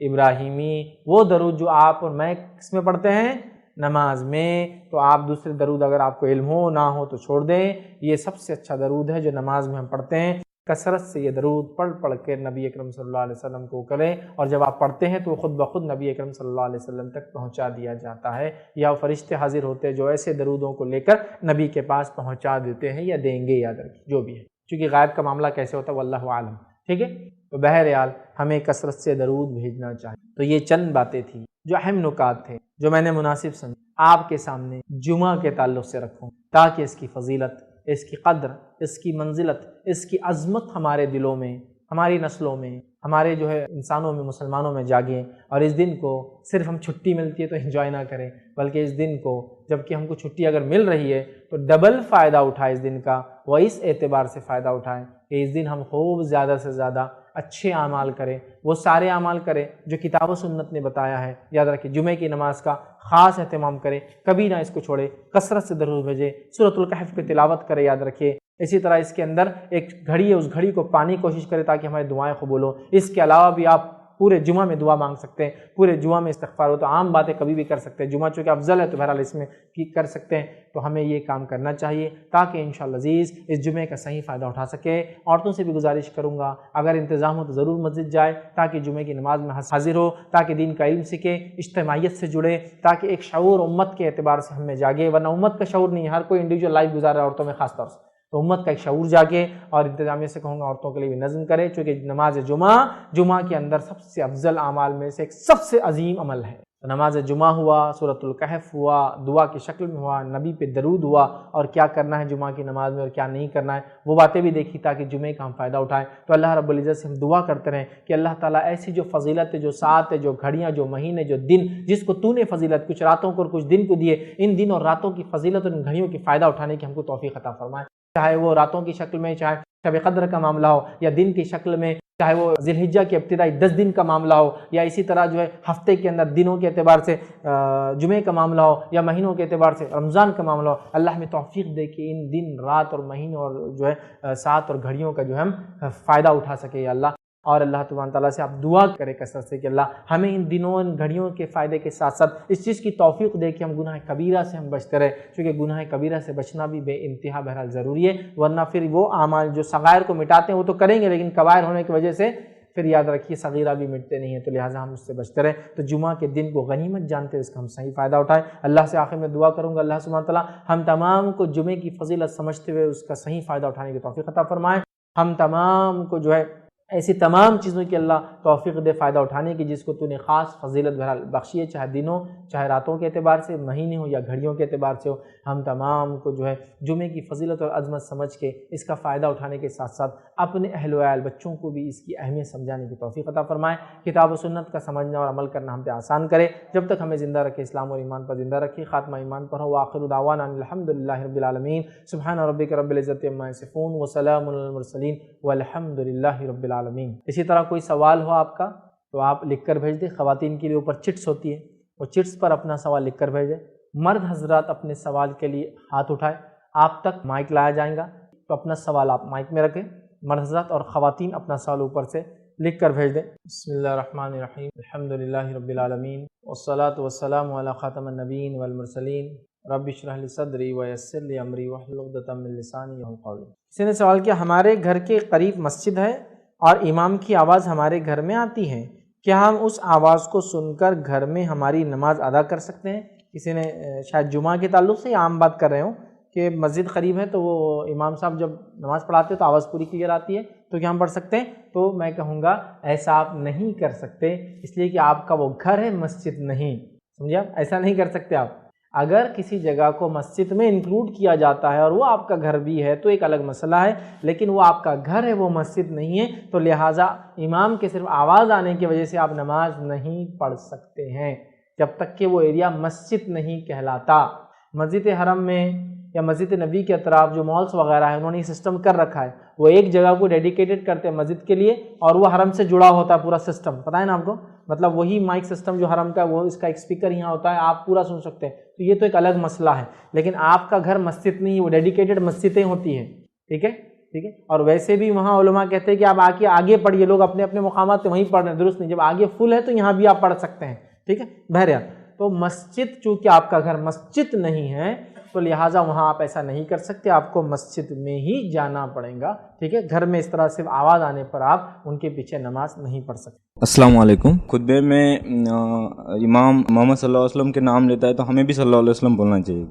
S1: ابراہیمی، وہ درود جو آپ اور میں کس میں پڑھتے ہیں؟ نماز میں۔ تو آپ دوسرے درود اگر آپ کو علم ہو نہ ہو تو چھوڑ دیں، یہ سب سے اچھا درود ہے جو نماز میں ہم پڑھتے ہیں۔ کثرت سے یہ درود پڑھ کے نبی اکرم صلی اللہ علیہ وسلم کو کریں، اور جب آپ پڑھتے ہیں تو خود بخود نبی اکرم صلی اللہ علیہ وسلم تک پہنچا دیا جاتا ہے، یا فرشتے حاضر ہوتے ہیں جو ایسے درودوں کو لے کر نبی کے پاس پہنچا دیتے ہیں یا دیں گے، یاد رکھیں جو بھی ہے۔ چونکہ غائب کا معاملہ کیسے ہوتا ہے واللہ عالم، ٹھیک ہے۔ تو بہرحال ہمیں کثرت سے درود بھیجنا چاہیے۔ تو یہ چند باتیں تھیں جو اہم نکات تھے جو میں نے مناسب سمجھا آپ کے سامنے جمعہ کے تعلق سے رکھوں، تاکہ اس کی فضیلت، اس کی قدر، اس کی منزلت، اس کی عظمت ہمارے دلوں میں، ہماری نسلوں میں، ہمارے جو ہے انسانوں میں، مسلمانوں میں جاگیں، اور اس دن کو صرف ہم چھٹی ملتی ہے تو انجوائے نہ کریں، بلکہ اس دن کو جب کہ ہم کو چھٹی اگر مل رہی ہے تو ڈبل فائدہ اٹھائیں اس دن کا، وہ اس اعتبار سے فائدہ اٹھائیں کہ اس دن ہم خوب زیادہ سے زیادہ اچھے اعمال کریں، وہ سارے اعمال کریں جو کتاب و سنت نے بتایا ہے۔ یاد رکھیں جمعے کی نماز کا خاص اہتمام کریں، کبھی نہ اس کو چھوڑیں، کثرت سے درود بھیجیں، سورۃ الکہف کی تلاوت کریں، یاد رکھیے۔ اسی طرح اس کے اندر ایک گھڑی ہے، اس گھڑی کو پانے کی کوشش کریں تاکہ ہماری دعائیں قبول ہوں۔ اس کے علاوہ بھی آپ پورے جمعہ میں دعا مانگ سکتے ہیں، پورے جمعہ میں استغفار ہو، تو عام باتیں کبھی بھی کر سکتے ہیں، جمعہ چونکہ افضل ہے تو بہرحال اس میں کر سکتے ہیں۔ تو ہمیں یہ کام کرنا چاہیے تاکہ انشاءاللہ عزیز اس جمعے کا صحیح فائدہ اٹھا سکے۔ عورتوں سے بھی گزارش کروں گا اگر انتظام ہو تو ضرور مسجد جائے تاکہ جمعے کی نماز میں حاضر ہو، تاکہ دین کا علم سیکھے، اجتماعیت سے جڑے، تاکہ ایک شعور امت کے اعتبار سے ہم میں جاگے، ورنہ امت کا شعور نہیں، ہر کوئی انڈیویجول لائف گزار رہا ہے عورتوں میں خاص طور سے، تو امت کا ایک شعور جاگے۔ اور انتظامیہ سے کہوں گا عورتوں کے لیے بھی نظم کرے، چونکہ نماز جمعہ کے اندر سب سے افضل اعمال میں سے ایک سب سے عظیم عمل ہے۔ تو نماز جمعہ ہوا، سورۃ الکہف ہوا، دعا کی شکل میں ہوا، نبی پہ درود ہوا، اور کیا کرنا ہے جمعہ کی نماز میں اور کیا نہیں کرنا ہے وہ باتیں بھی دیکھی تاکہ جمعے کا ہم فائدہ اٹھائیں۔ تو اللہ رب العزت سے ہم دعا کرتے رہیں کہ اللہ تعالیٰ ایسی جو فضیلت ہے، جو ساعت ہے، جو گھڑیاں، جو مہینے، جو دن جس کو تو نے فضیلت کچھ راتوں کو اور کچھ دن کو دیے، ان دن اور راتوں کی فضیلت اور ان گھڑیوں کی فائدہ اٹھانے کی ہم کو توفیق عطا فرمائے، چاہے وہ راتوں کی شکل میں، چاہے شب قدر کا معاملہ ہو، یا دن کی شکل میں، چاہے وہ ذی الحجہ کے ابتدائی 10 دن کا معاملہ ہو، یا اسی طرح جو ہے ہفتے کے اندر دنوں کے اعتبار سے جمعے کا معاملہ ہو، یا مہینوں کے اعتبار سے رمضان کا معاملہ ہو۔ اللہ ہمیں توفیق دے کہ ان دن، رات اور مہینوں اور جو ہے ساعت اور گھڑیوں کا جو ہے ہم فائدہ اٹھا سکے یا اللہ۔ اور اللہ تبارک تعالیٰ سے آپ دعا کرے کثرت سے کہ اللہ ہمیں ان دنوں، ان گھڑیوں کے فائدے کے ساتھ ساتھ اس چیز کی توفیق دے کہ ہم گناہ کبیرہ سے ہم بچتے رہے، کیونکہ گناہ کبیرہ سے بچنا بھی بے انتہا بہرحال ضروری ہے، ورنہ پھر وہ اعمال جو صغائر کو مٹاتے ہیں وہ تو کریں گے، لیکن کبائر ہونے کی وجہ سے پھر یاد رکھیے صغیرہ بھی مٹتے نہیں ہیں، تو لہٰذا ہم اس سے بچتے رہیں۔ تو جمعہ کے دن کو غنیمت جانتے اس کا ہم صحیح فائدہ اٹھائیں۔ اللہ سے آخر میں دعا کروں گا اللہ سبحانہ تعالیٰ ہم تمام کو جمعے کی فضیلت سمجھتے ہوئے اس کا صحیح فائدہ اٹھانے کی توفیق عطا فرمائے۔ ہم تمام کو جو ہے ایسی تمام چیزوں کی اللہ توفیق دے فائدہ اٹھانے کی جس کو تو نے خاص فضیلت بہرحال بخشی ہے، چاہے دنوں، چاہے راتوں کے اعتبار سے، مہینے ہو یا گھڑیوں کے اعتبار سے ہو۔ ہم تمام کو جو ہے جمعے کی فضیلت اور عظمت سمجھ کے اس کا فائدہ اٹھانے کے ساتھ ساتھ اپنے اہل و عیال بچوں کو بھی اس کی اہمیت سمجھانے کی توفیق عطا فرمائے۔ کتاب و سنت کا سمجھنا اور عمل کرنا ہم پہ آسان کرے، جب تک ہمیں زندہ رکھے اسلام اور ایمان پر زندہ رکھے، خاتمہ ایمان پر ہو۔ وآخر دعوانا الحمدللہ رب العالمین، سبحان ربک رب العزت عما یصفون وسلام علی المرسلین والحمدللہ رب العالمین۔ اسی طرح کوئی سوال ہو آپ کا تو آپ لکھ کر بھیج دیں، خواتین کے لیے اوپر چٹس ہوتی ہے، وہ چٹس پر اپنا سوال لکھ کر بھیج دیں۔ مرد حضرات اپنے سوال کے لیے ہاتھ اٹھائیں، آپ تک مائک لایا جائے گا تو اپنا سوال آپ مائک میں رکھیں، مرد حضرات، اور خواتین اپنا سوال اوپر سے لکھ کر بھیج دیں۔ بسم اللہ الرحمن الرحیم، الحمدللہ رب العالمین، والصلاة والسلام علی خاتم النبیین والمرسلین، رب اشرح لی صدری ویسر لی امری واحلل عقدۃ من لسانی یفقہوا قولی۔ کسی نے سوال کیا ہمارے گھر کے قریب مسجد ہے اور امام کی آواز ہمارے گھر میں آتی ہے، کیا ہم اس آواز کو سن کر گھر میں ہماری نماز ادا کر سکتے ہیں؟ کسی نے شاید جمعہ کے تعلق سے عام بات کر رہے ہوں کہ مسجد قریب ہے تو وہ امام صاحب جب نماز پڑھاتے تو آواز پوری کلیئر آتی ہے تو کیا ہم پڑھ سکتے ہیں؟ تو میں کہوں گا ایسا آپ نہیں کر سکتے، اس لیے کہ آپ کا وہ گھر ہے، مسجد نہیں، سمجھے آپ؟ ایسا نہیں کر سکتے آپ۔ اگر کسی جگہ کو مسجد میں انکلوڈ کیا جاتا ہے اور وہ آپ کا گھر بھی ہے تو ایک الگ مسئلہ ہے، لیکن وہ آپ کا گھر ہے، وہ مسجد نہیں ہے، تو لہٰذا امام کے صرف آواز آنے کی وجہ سے آپ نماز نہیں پڑھ سکتے ہیں جب تک کہ وہ ایریا مسجد نہیں کہلاتا۔ مسجد حرم میں یا مسجد نبی کے اطراف جو مالس وغیرہ ہیں انہوں نے یہ سسٹم کر رکھا ہے، وہ ایک جگہ کو ڈیڈیکیٹڈ کرتے ہیں مسجد کے لیے اور وہ حرم سے جڑا ہوتا ہے پورا سسٹم، پتہ ہے نا آپ کو، مطلب وہی مائک سسٹم جو حرم کا وہ اس کا ایک اسپیکر یہاں ہوتا ہے، آپ پورا سن سکتے ہیں، تو یہ تو ایک الگ مسئلہ ہے، لیکن آپ کا گھر مسجد نہیں، وہ ڈیڈیکیٹڈ مسجدیں ہوتی ہیں، ٹھیک ہے ٹھیک ہے۔ اور ویسے بھی وہاں علماء کہتے ہیں کہ آپ آگے پڑھیے، لوگ اپنے اپنے مقامات پہ وہیں پڑھ رہے ہیں، درست نہیں، جب آگے فل ہے تو یہاں بھی آپ پڑھ سکتے ہیں، ٹھیک ہے۔ بہرحال تو مسجد چونکہ آپ کا گھر مسجد نہیں ہے تو لہٰذا وہاں آپ ایسا نہیں کر سکتے، آپ کو مسجد میں ہی جانا پڑے گا، ٹھیک ہے۔ گھر میں اس طرح صرف آواز آنے پر آپ ان کے پیچھے نماز نہیں پڑھ سکتے۔
S2: السلام علیکم۔ خطبے میں امام محمد صلی اللہ علیہ وسلم کے نام لیتا ہے تو ہمیں بھی صلی اللہ علیہ وسلم بولنا چاہیے۔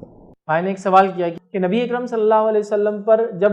S1: بھائی نے ایک سوال کیا کہ نبی اکرم صلی اللہ علیہ وسلم پر جب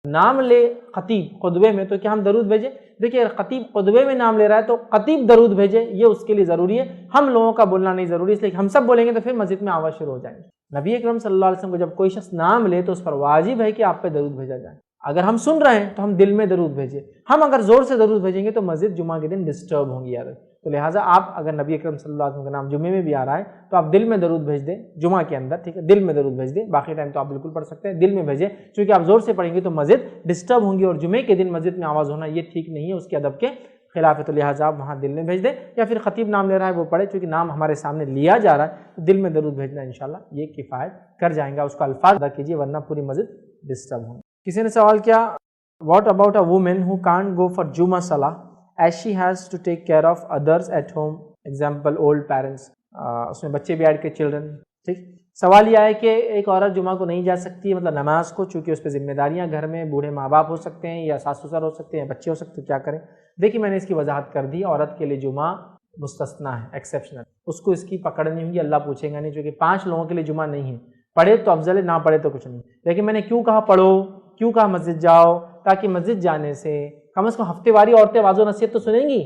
S1: نام لے خطیب خطبے میں تو کیا ہم درود بھیجیں؟ دیکھیے خطیب خطبے میں نام لے رہا ہے تو خطیب درود بھیجے، یہ اس کے لیے ضروری ہے، ہم لوگوں کا بولنا نہیں ضروری، اس لیے ہم سب بولیں گے تو پھر مسجد میں آواز شروع ہو جائیں گے۔ نبی اکرم صلی اللہ علیہ وسلم کو جب کوئی شخص نام لے تو اس پر واجب ہے کہ آپ پہ درود بھیجا جائے۔ اگر ہم سن رہے ہیں تو ہم دل میں درود بھیجیں، ہم اگر زور سے درود بھیجیں گے تو مسجد جمعہ کے دن ڈسٹرب ہوں گی، یاد رکھیں۔ تو لہٰذا آپ اگر نبی اکرم صلی اللہ علیہ وسلم کا نام جمعے میں بھی آ رہا ہے تو آپ دل میں درود بھیج دیں جمعہ کے اندر، ٹھیک ہے، دل میں درود بھیج دیں، باقی ٹائم تو آپ بالکل پڑھ سکتے ہیں، دل میں بھیجیں، چونکہ آپ زور سے پڑھیں گے تو مسجد ڈسٹرب ہوں گی اور جمعے کے دن مسجد میں آواز ہونا یہ ٹھیک نہیں ہے، اس کے ادب کے خلاف ہے۔ تو لہٰذا آپ وہاں دل میں بھیج دیں، یا پھر خطیب نام لے رہا ہے وہ پڑھے، چونکہ نام ہمارے سامنے لیا جا رہا ہے تو دل میں درود بھیجنا انشاءاللہ یہ کفایت کر جائیں گا، اس کا الفاظ ادا کیجیے ورنہ پوری مسجد ڈسٹرب ہوں۔ کسی نے سوال کیا what about a woman who can't go for جمعہ صلاح as she has to take care of others at home, example old parents, اس میں بچے بھی ایڈ کے چلڈرن، ٹھیک۔ سوال یہ ہے کہ ایک عورت جمعہ کو نہیں جا سکتی مطلب نماز کو، چونکہ اس پہ ذمہ داریاں گھر میں بوڑھے ماں باپ ہو سکتے ہیں یا ساس سسر ہو سکتے ہیں، بچے ہو سکتے ہیں، کیا کریں؟ دیکھیے میں نے اس کی وضاحت کر دی، عورت کے لیے جمعہ مستثنا ہے، ایکسیپشنل، اس کو اس کی پکڑنی ہوگی، اللہ پوچھے گا نہیں، چونکہ 5 لوگوں کے لیے جمعہ نہیں ہے، پڑھے تو افضل ہے، نہ پڑھے تو کچھ نہیں۔ لیکن میں نے کیوں کہا پڑھو، کیوں کہا مسجد جاؤ؟ تاکہ مسجد جانے سے کم از کم ہفتے واری عورتیں واضح نصیحت تو سنیں گی،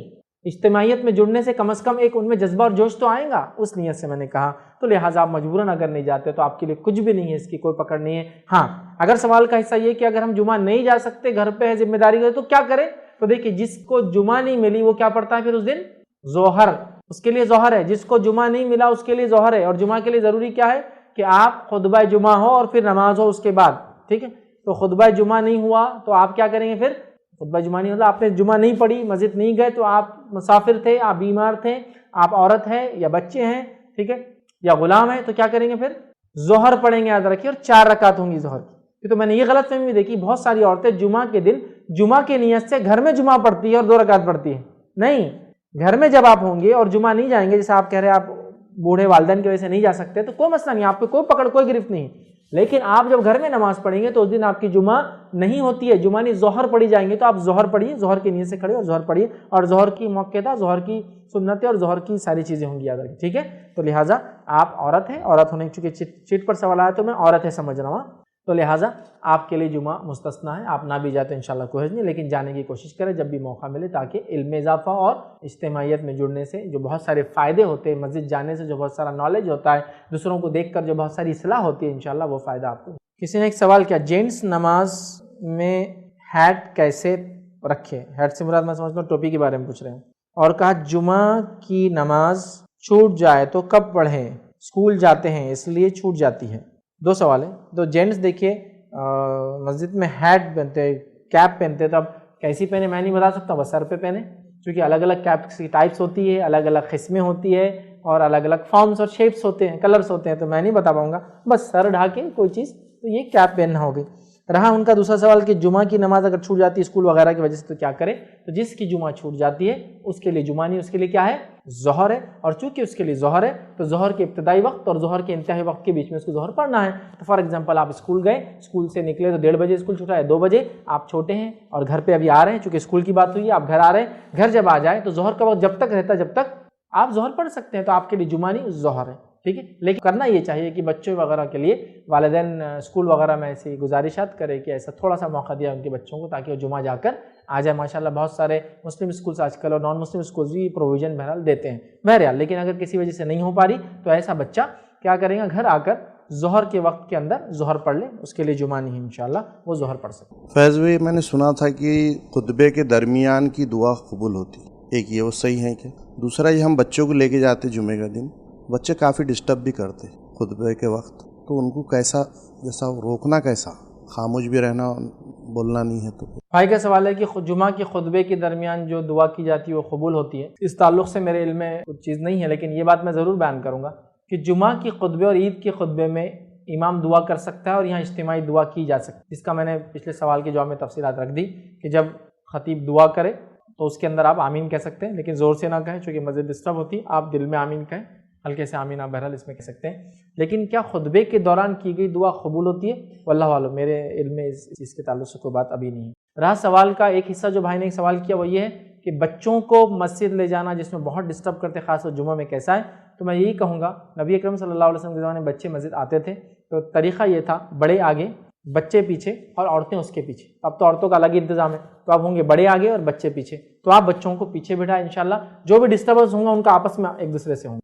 S1: اجتماعیت میں جڑنے سے کم از کم ایک ان میں جذبہ اور جوش تو آئے گا، اس نیت سے میں نے کہا۔ تو لہٰذا آپ مجبوراً اگر نہیں جاتے تو آپ کے لیے کچھ بھی نہیں ہے، اس کی کوئی پکڑ نہیں ہے۔ ہاں اگر سوال کا حصہ یہ کہ اگر ہم جمعہ نہیں جا سکتے، گھر پہ ہے، ذمہ داری ہے، تو کیا کریں؟ تو دیکھیے جس کو جمعہ نہیں ملی وہ کیا پڑھتا ہے پھر اس دن؟ ظہر، اس کے لیے ظہر ہے۔ جس کو جمعہ نہیں ملا اس کے لیے ظہر ہے، اور جمعہ کے لیے ضروری کیا ہے کہ آپ خطبہ جمعہ ہو اور پھر نماز ہو اس کے بعد، ٹھیک ہے۔ تو خطبہ جمعہ نہیں ہوا تو آپ کیا کریں گے پھر؟ خطبہ جمعہ نہیں ہوتا، آپ نے جمعہ نہیں پڑھی، مسجد نہیں گئے، تو آپ مسافر تھے، آپ بیمار تھے، آپ عورت ہیں یا بچے ہیں، ٹھیک ہے، یا غلام ہیں، تو کیا کریں گے پھر؟ ظہر پڑھیں گے، یاد رکھیے، اور 4 رکعت ہوں گی ظہر کی۔ تو میں نے یہ غلط فہمی بھی دیکھی، بہت ساری عورتیں جمعہ کے دن جمعہ کی نیت سے گھر میں جمعہ پڑھتی ہے اور 2 رکعت پڑھتی ہے۔ نہیں، گھر میں جب آپ ہوں گے اور جمعہ نہیں جائیں گے، جیسے آپ کہہ رہے ہیں آپ بوڑھے والدین کی وجہ سے نہیں جا سکتے، تو کوئی مسئلہ نہیں، آپ پہ کوئی پکڑ کوئی گرفت نہیں، لیکن آپ جب گھر میں نماز پڑھیں گے تو اس دن آپ کی جمعہ نہیں ہوتی ہے، جمعہ نہیں ظہر پڑھی جائیں گے، تو آپ ظہر پڑھیے، ظہر کی نیت سے کھڑے اور ظہر پڑھیے، اور ظہر کی موقع ظہر کی سنتیں اور ظہر کی ساری چیزیں ہوں گی، یاد رکھیں، ٹھیک ہے۔ تو لہٰذا آپ عورت ہیں، عورت ہونے چونکہ چیٹ پر سوال آیا تو میں عورت ہے سمجھ رہا ہوں، تو لہٰذا آپ کے لیے جمعہ مستثنا ہے، آپ نہ بھی جاتے انشاءاللہ کوئی حرج نہیں، لیکن جانے کی کوشش کریں جب بھی موقع ملے، تاکہ علم میں اضافہ اور اجتماعیت میں جڑنے سے جو بہت سارے فائدے ہوتے ہیں، مسجد جانے سے جو بہت سارا نالج ہوتا ہے، دوسروں کو دیکھ کر جو بہت ساری اصلاح ہوتی ہے، انشاءاللہ وہ فائدہ آپ کو۔ کسی نے ایک سوال کیا جینٹس نماز میں ہیٹ کیسے رکھے؟ ہیٹ سے مراد میں سمجھتا ہوں ٹوپی کے بارے میں پوچھ رہے ہیں، اور کہا جمعہ کی نماز چھوٹ جائے تو کب پڑھیں؟ اسکول جاتے ہیں اس لیے چھوٹ جاتی ہے۔ 2 سوال ہیں۔ تو جینٹس دیکھیے مسجد میں ہیٹ پہنتے، کیپ پہنتے، تو اب کیسی پہنے میں نہیں بتا سکتا، بس سر پہ پہنے، کیونکہ الگ الگ کیپس کی ٹائپس ہوتی ہے، الگ الگ قسمیں ہوتی ہے، اور الگ الگ فارمز اور شیپس ہوتے ہیں، کلرز ہوتے ہیں، تو میں نہیں بتا پاؤں گا، بس سر ڈھانکے کوئی چیز، تو یہ کیپ پہننا ہوگی۔ رہا ان کا دوسرا سوال کہ جمعہ کی نماز اگر چھوٹ جاتی ہے اسکول وغیرہ کی وجہ سے تو کیا کرے؟ تو جس کی جمعہ چھوٹ جاتی ہے اس کے لیے جمعہ نہیں، اس کے لیے کیا ہے؟ ظہر ہے، اور چونکہ اس کے لیے ظہر ہے تو ظہر کے ابتدائی وقت اور ظہر کے انتہائی وقت کے بیچ میں اس کو ظہر پڑھنا ہے۔ تو فار ایگزامپل آپ اسکول گئے، اسکول سے نکلے تو 1:30 بجے اسکول چھوٹا ہے، 2 بجے آپ چھوٹے ہیں اور گھر پہ ابھی آ رہے ہیں، چونکہ اسکول کی بات ہوئی ہے، آپ گھر آ رہے ہیں، گھر جب آ جائے تو ظہر کا وقت جب تک رہتا ہے جب تک آپ ظہر پڑھ سکتے ہیں، تو آپ کے لیے جمعہ نہیں ظہر ہے، ٹھیک ہے۔ لیکن کرنا یہ چاہیے کہ بچوں وغیرہ کے لیے والدین اسکول وغیرہ میں ایسی گزارشات کرے کہ ایسا تھوڑا سا موقع دیا ان کے بچوں کو، تاکہ وہ جمعہ جا کر آ جائے۔ ماشاءاللہ بہت سارے مسلم اسکولس آج کل اور نان مسلم اسکولس بھی پروویژن بہرحال دیتے ہیں، بہرحال لیکن اگر کسی وجہ سے نہیں ہو پا رہی تو ایسا بچہ کیا کرے گا، گھر آ کر ظہر کے وقت کے اندر ظہر پڑھ لے، اس کے لیے جمعہ نہیں ہے، انشاءاللہ وہ ظہر پڑھ سکے۔
S3: فیض بھائی میں نے سنا تھا کہ خطبے کے درمیان کی دعا قبول ہوتی، ایک یہ وہ صحیح ہے کیا؟ دوسرا یہ ہم بچوں کو لے کے جاتے جمعے کا دن، بچے کافی ڈسٹرب بھی کرتے خطبے کے وقت، تو ان کو کیسا جیسا روکنا، کیسا خاموش بھی رہنا، بولنا نہیں ہے؟ تو
S1: بھائی کا سوال ہے کہ جمعہ کے خطبے کے درمیان جو دعا کی جاتی ہے وہ قبول ہوتی ہے، اس تعلق سے میرے علم میں کچھ چیز نہیں ہے، لیکن یہ بات میں ضرور بیان کروں گا کہ جمعہ کی خطبے اور عید کے خطبے میں امام دعا کر سکتا ہے اور یہاں اجتماعی دعا کی جا سکتی ہے، جس کا میں نے پچھلے سوال کے جواب میں تفصیلات رکھ دی کہ جب خطیب دعا کرے تو اس کے اندر آپ آمین کہہ سکتے ہیں، لیکن زور سے نہ کہیں چونکہ مسجد ڈسٹرب ہوتی ہے، آپ دل میں آمین کہیں، ہلکے سے آمین آپ بہرحال اس میں کہہ سکتے ہیں۔ لیکن کیا خطبے کے دوران کی گئی دعا قبول ہوتی ہے؟ واللہ عالم، میرے علم میں اس چیز کے تعلق سے کوئی بات ابھی نہیں ہے۔ رہا سوال کا ایک حصہ جو بھائی نے ایک سوال کیا وہ یہ ہے کہ بچوں کو مسجد لے جانا جس میں بہت ڈسٹرب کرتے خاص طور جمعہ میں کیسا ہے؟ تو میں یہی کہوں گا، نبی اکرم صلی اللہ علیہ وسلم کے زمانے میں بچے مسجد آتے تھے تو طریقہ یہ تھا، بڑے آگے بچے پیچھے اور عورتیں اس کے پیچھے. اب تو عورتوں کا الگ ہی انتظام ہے, تو اب ہوں گے بڑے آگے اور بچے پیچھے, تو آپ بچوں کو پیچھے بٹھائیں. انشاءاللہ جو بھی ڈسٹربنس ہوں گا ان کا آپس میں ایک دوسرے سے ہوں گے.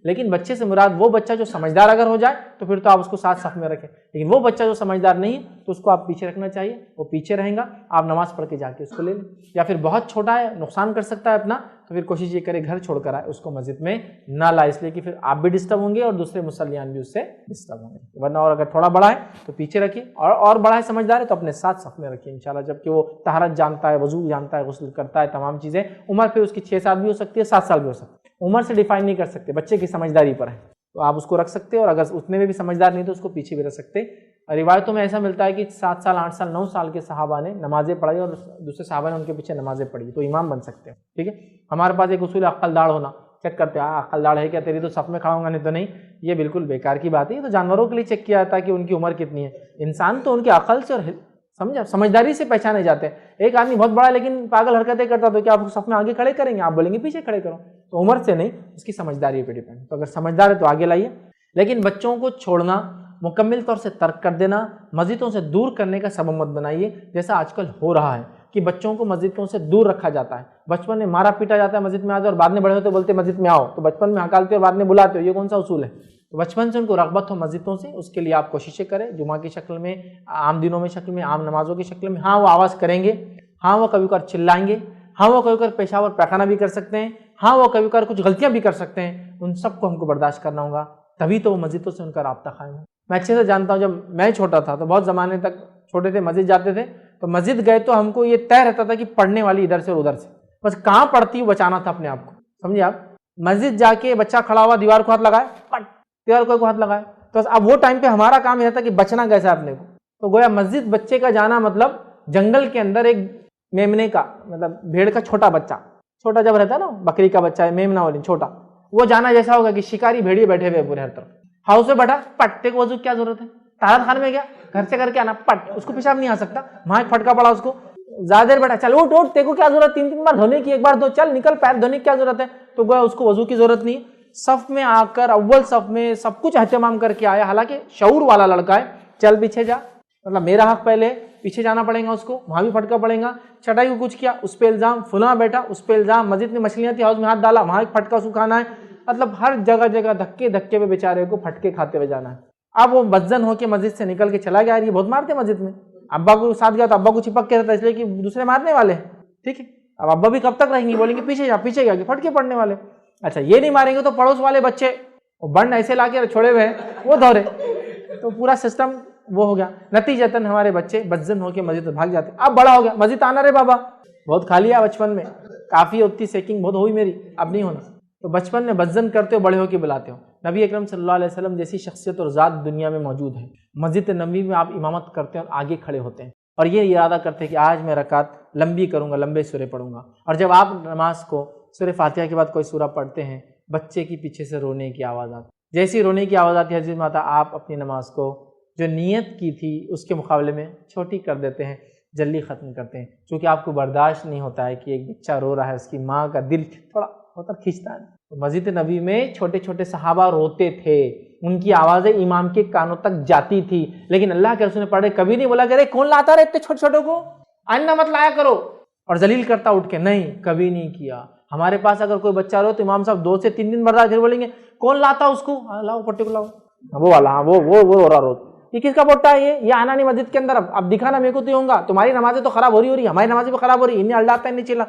S1: لیکن بچے سے مراد وہ بچہ جو سمجھدار اگر ہو جائے تو پھر تو آپ اس کو ساتھ صف میں رکھیں, لیکن وہ بچہ جو سمجھدار نہیں ہے تو اس کو آپ پیچھے رکھنا چاہیے. وہ پیچھے رہیں گا, آپ نماز پڑھ کے جا کے اس کو لے لیں. یا پھر بہت چھوٹا ہے, نقصان کر سکتا ہے اپنا, تو پھر کوشش یہ کرے گھر چھوڑ کر آئے, اس کو مسجد میں نہ لائے, اس لیے کہ پھر آپ بھی ڈسٹرب ہوں گے اور دوسرے مصلیان بھی اس سے ڈسٹرب ہوں گے. ورنہ اور اگر تھوڑا بڑا ہے تو پیچھے رکھیے, اور بڑا ہے سمجھدار ہے تو اپنے ساتھ صف میں رکھیے انشاءاللہ. جبکہ وہ طہارت جانتا ہے, وضو جانتا ہے, غسل کرتا ہے, تمام چیزیں. عمر پھر اس کی 6 سال بھی ہو سکتی ہے, 7 سال بھی ہو سکتی ہے, عمر سے ڈیفائن نہیں کر سکتے, بچے کی سمجھداری پر ہے, تو آپ اس کو رکھ سکتے ہیں. اور اگر اتنے میں بھی سمجھدار نہیں تو اس کو پیچھے بھی رکھ سکتے. روایتوں میں ایسا ملتا ہے کہ 7 سال 8 سال 9 سال کے صحابہ نے نمازیں پڑھائی اور دوسرے صحابہ نے ان کے پیچھے نمازیں پڑھی, تو امام بن سکتے ہیں. ٹھیک ہے, ہمارے پاس ایک اصول عقل داڑھ ہونا, چیک کرتے ہیں عقل داڑھ ہے کیا تیری, تو صف میں کھڑا ہوں گا, نہیں تو نہیں. یہ بالکل بیکار کی بات ہے. یہ تو جانوروں کے لیے چیک کیا جاتا ہے کہ ان کی عمر کتنی ہے. انسان تو ان کے عقل سے اور سمجھداری سے پہچانے جاتے ہیں. ایک آدمی بہت بڑا لیکن پاگل حرکتیں کرتا, تو کیا آپ صف میں آگے کھڑے کریں گے؟ آپ بولیں گے پیچھے کھڑے کرو. تو عمر سے نہیں, اس کی سمجھداری پہ ڈیپینڈ. تو اگر سمجھدار ہے تو آگے لائیے. لیکن بچوں کو چھوڑنا, مکمل طور سے ترک کر دینا, مسجدوں سے دور کرنے کا سبب مت بنائیے, جیسا آج کل ہو رہا ہے کہ بچوں کو مسجدوں سے دور رکھا جاتا ہے. بچپن میں مارا پیٹا جاتا ہے مسجد میں آتے, اور بعد میں بڑے ہوتے بولتے مسجد میں آؤ, تو بچپن میں ہکالتے اور بعد میں بلاتے ہو. یہ کون سا اصول ہے؟ تو بچپن سے ان کو رغبت ہو مسجدوں سے, اس کے لیے آپ کوششیں کریں. جمعہ کی شکل میں, عام دنوں میں شکل میں, عام نمازوں کی شکل میں. ہاں وہ آواز کریں گے, ہاں وہ کبھی کبھار چلائیں گے, ہاں وہ کبھی کبھار پیشاب اور پیخانہ بھی کر سکتے ہیں, ہاں وہ کبھی کبھار کچھ غلطیاں بھی کر سکتے ہیں. ان سب کو ہم کو برداشت کرنا ہوگا, تبھی تو وہ مسجدوں سے ان کا رابطہ قائم ہے. میں اچھے سے جانتا ہوں, جب میں چھوٹا تھا تو بہت زمانے تک چھوٹے تھے, مسجد جاتے تھے, تو مسجد گئے تو ہم کو یہ طے رہتا تھا کہ پڑھنے والی ادھر سے اور ادھر سے, بس کہاں پڑھتی ہوں بچانا تھا اپنے آپ کو. سمجھے آپ, مسجد جا کے بچہ کھڑا ہوا, دیوار کو ہاتھ لگائے, دیوار کو ہاتھ لگائے, تو اب وہ ٹائم پہ ہمارا کام یہ تھا کہ بچنا کیسا اپنے کو. تو گویا مسجد بچے کا جانا مطلب جنگل کے اندر ایک میمنے کا, مطلب بھیڑ کا چھوٹا بچہ, چھوٹا جب رہتا ہے نا, بکری کا بچہ ہے, میمنا والی چھوٹا, وہ جانا جیسا ہوگا کہ شکاری بھیڑیے بیٹھے ہوئے پورے ہر طرف. ہاؤس میں بیٹھا, پٹے کو وضو کیا ضرورت ہے, طہارت خانے میں گیا, گھر سے کر کے آنا, پٹ, اس کو پیشاب نہیں آ سکتا, وہاں ایک پھٹکا پڑا اس کو, زیادہ دیر بیٹھا, چل اٹھ اٹھ, تیرے کو کیا ضرورت 3 بار دھونے کی, ایک بار دھو, چل نکل, پیر دھونے کی کیا ضرورت ہے. تو گویا اس کو وضو کی ضرورت نہیں. صف میں آ کر اول صف میں سب کچھ اہتمام کر کے آیا, حالانکہ شعور والا لڑکا ہے, چل پیچھے جا, مطلب میرا حق پہلے, پیچھے جانا پڑے گا اس کو, وہاں بھی پھٹکا پڑے گا. چٹائی کو کچھ کیا, اس پہ الزام, فلاں بیٹا اس پہ الزام, مسجد میں مچھلیاں تھی ہاؤس میں ہاتھ ڈالا, وہاں ایک پھٹکا سکھانا ہے. مطلب ہر جگہ جگہ دھکے دھکے پہ بیچارے کو پھٹکے کھاتے ہوئے جانا ہے. اب وہ بدزن ہو کے مسجد سے نکل کے چلا گیا, یہ بہت مارتے مسجد میں, ابا کو ساتھ گیا تو ابا کو چپک کے رہتا, اس لیے کہ دوسرے مارنے والے ہیں. ٹھیک ہے, اب ابا بھی کب تک رہیں گے, بولیں گے پیچھے جا, پیچھے گیا کہ پھٹکے پڑنے والے. اچھا یہ نہیں ماریں گے تو پڑوس والے بچے وہ بنڈ ایسے لا کے چھوڑے ہوئے ہیں, وہ دھورے, تو پورا سسٹم وہ ہو گیا. نتیجتاً ہمارے بچے بدزن ہو کے مسجد بھاگ جاتے. اب بڑا ہو گیا, مسجد آنا رے بابا, بہت کھا لیا بچپن میں, کافی ہوتی سیکنگ بہت ہوئی میری, اب نہیں ہونا. تو بچپن میں بدزن کرتے ہو, بڑے ہو کے بلاتے ہو. نبی اکرم صلی اللہ علیہ وسلم جیسی شخصیت اور ذات دنیا میں موجود ہے. مسجد نبوی میں آپ امامت کرتے ہیں اور آگے کھڑے ہوتے ہیں, اور یہ ارادہ کرتے ہیں کہ آج میں رکعت لمبی کروں گا, لمبے سورے پڑھوں گا. اور جب آپ نماز کو سورہ فاتحہ کے بعد کوئی سورہ پڑھتے ہیں, بچے کی پیچھے سے رونے کی آواز آتی. جیسی رونے کی آواز آتی ہے, حضرت ماتا آپ اپنی نماز کو جو نیت کی تھی اس کے مقابلے میں چھوٹی کر دیتے ہیں, جلدی ختم کرتے ہیں, چونکہ آپ کو برداشت نہیں ہوتا ہے کہ ایک بچہ رو رہا ہے, اس کی ماں کا دل تھوڑا ہوتا کھینچتا ہے. مسجد نبوی میں چھوٹے چھوٹے صحابہ روتے تھے, ان کی آوازیں امام کے کانوں تک جاتی تھی, لیکن اللہ کے رسول نے پڑھے کبھی نہیں بولا کہ ارے کون لاتا رہے اتنے چھوٹے چھوٹوں کو, آئندہ مت لایا کرو, اور ذلیل کرتا اٹھ کے, نہیں کبھی نہیں کیا. ہمارے پاس اگر کوئی بچہ رو تو امام صاحب 2 سے 3 دن برداشت, پھر بولیں گے کون لاتا اس کو, لاؤ پٹے کو لاؤ, وہ والا, ہاں وہ رو رہا روز, یہ کس کا پوٹا ہے, یہ آنا نہیں مسجد کے اندر, اب دکھانا میرے کو تو ہوں گا, تمہاری نمازیں تو خراب ہو رہی, ہماری نمازیں بھی خراب ہو رہی, انہیں الڈاتا ہے نہیں چلا.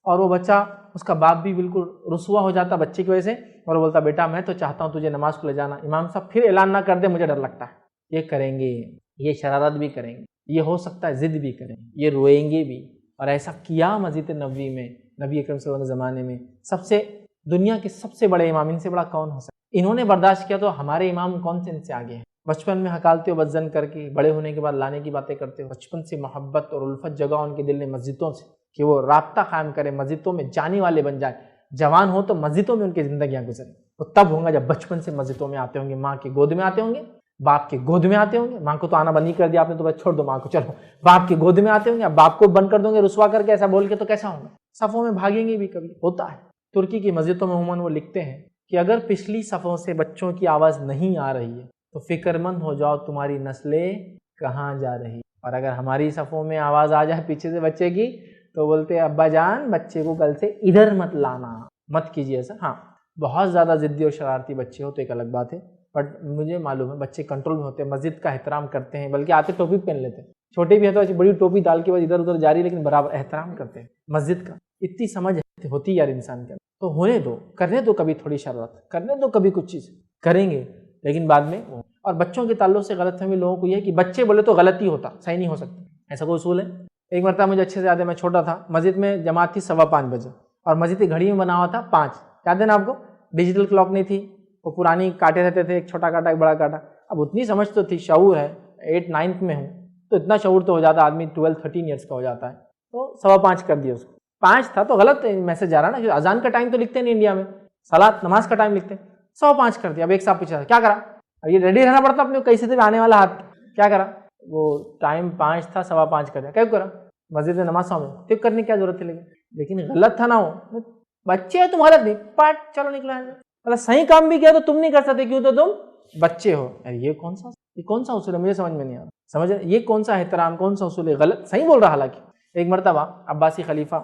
S1: اور وہ بچہ, اس کا باپ بھی بالکل رسوا ہو جاتا بچے کی وجہ سے, اور بولتا بیٹا میں تو چاہتا ہوں تجھے نماز کو لے جانا, امام صاحب پھر اعلان نہ کر دے, مجھے ڈر لگتا ہے. یہ کریں گے, یہ شرارت بھی کریں گے, یہ ہو سکتا ہے ضد بھی کریں گے, یہ روئیں گے بھی. اور ایسا کیا مسجد نبوی میں نبی اکرم صلی اللہ علیہ وسلم کے زمانے میں, سب سے دنیا کے سب سے بڑے امام, ان سے بڑا کون ہو سکتا. انہوں نے برداشت کیا, تو ہمارے امام کون سے ان سے آگے ہیں. بچپن میں ہکالتے ہو بدزن کر کے, بڑے ہونے کے بعد لانے کی باتیں کرتے ہو. بچپن سے محبت اور الفت جگہ ان کے دل میں مسجدوں سے, کہ وہ رابطہ قائم کرے, مسجدوں میں جانے والے بن جائے. جوان ہو تو مسجدوں میں ان کی زندگیاں گزریں. وہ تب ہوں گا جب بچپن سے مسجدوں میں آتے ہوں گے, ماں کی گود میں آتے ہوں گے, باپ کی گود میں آتے ہوں گے. ماں کو تو آنا بند ہی کر دیا آپ نے, تو بس چھوڑ دو ماں کو, چلو باپ کی گود میں آتے ہوں گے. اب باپ کو بند کر دوں گے رسوا کر کے, ایسا بول کے, تو کیسا ہوگا. صفوں میں بھاگیں گے بھی, کبھی ہوتا ہے. ترکی کی مسجدوں میں عموماً وہ لکھتے ہیں کہ اگر پچھلی صفوں سے بچوں کی آواز نہیں آ رہی ہے تو فکر مند ہو جاؤ, تمہاری نسلیں کہاں جا رہی. اور اگر ہماری صفوں میں آواز آ جائے پیچھے سے بچے کی تو بولتے ہیں ابا جان بچے کو کل سے ادھر مت لانا, مت کیجیے ایسا. ہاں بہت زیادہ ضدی اور شرارتی بچے ہو تو ایک الگ بات ہے, بٹ مجھے معلوم ہے بچے کنٹرول میں ہوتے ہیں, مسجد کا احترام کرتے ہیں, بلکہ آتے ٹوپی پہن لیتے ہیں, چھوٹے بھی ہیں تو بڑی ٹوپی ڈال کے بعد ادھر ادھر جاری, لیکن برابر احترام کرتے ہیں مسجد کا. اتنی سمجھ ہوتی یار انسان کے, تو ہونے دو, کرنے دو کبھی تھوڑی شرارت, کرنے دو کبھی کچھ چیز کریں گے, لیکن بعد میں. اور بچوں کے تعلق سے غلط فہمی لوگوں کو یہ ہے کہ بچے بولے تو غلط ہی ہوتا, صحیح نہیں ہو سکتا, ایسا کوئی اصول ہے. ایک مرتبہ مجھے اچھے سے یاد ہے, میں چھوٹا تھا, مسجد میں جماعت تھی 5:15 بجے, اور مسجد کی گھڑی میں بنا ہوا تھا 5, یاد ہے نا آپ کو, ڈیجیٹل کلاک نہیں تھی, وہ پرانی کاٹے رہتے تھے, ایک چھوٹا کاٹا ایک بڑا کاٹا. اب اتنی سمجھ تو تھی, شعور ہے, 8-9 میں ہوں تو اتنا شعور تو ہو جاتا, آدمی 12-13 ایئرس کا ہو جاتا ہے, تو 5:15 کر دیا اس کو. 5 تھا تو غلط میسج آ رہا نا, اذان کا ٹائم تو لکھتے نہیں انڈیا میں, صلاۃ نماز کا ٹائم لکھتے ہیں, 5:15 کر دیا. اب ایک صاحب پوچھا کیا کرا, اب یہ ریڈی رہنا پڑتا اپنے کیسے سے آنے والا ہاتھ, کیا کرا, وہ ٹائم 5 تھا 5:15 کر دیا. کیوں کرا, مسجد میں نماز میں تو کرنے کی کیا ضرورت ہے, لیکن غلط تھا نا, وہ بچے ہیں تم غلط نہیں, پاٹ چلو نکلو, مطلب صحیح کام بھی کیا تو تم نہیں کر سکتے, کیوں تو تم بچے ہو. یہ کون سا اصول ہے, مجھے سمجھ میں نہیں آ رہا, سمجھ یہ کون سا احترام, کون سا اصول ہے, غلط صحیح بول رہا. حالانکہ ایک مرتبہ عباسی خلیفہ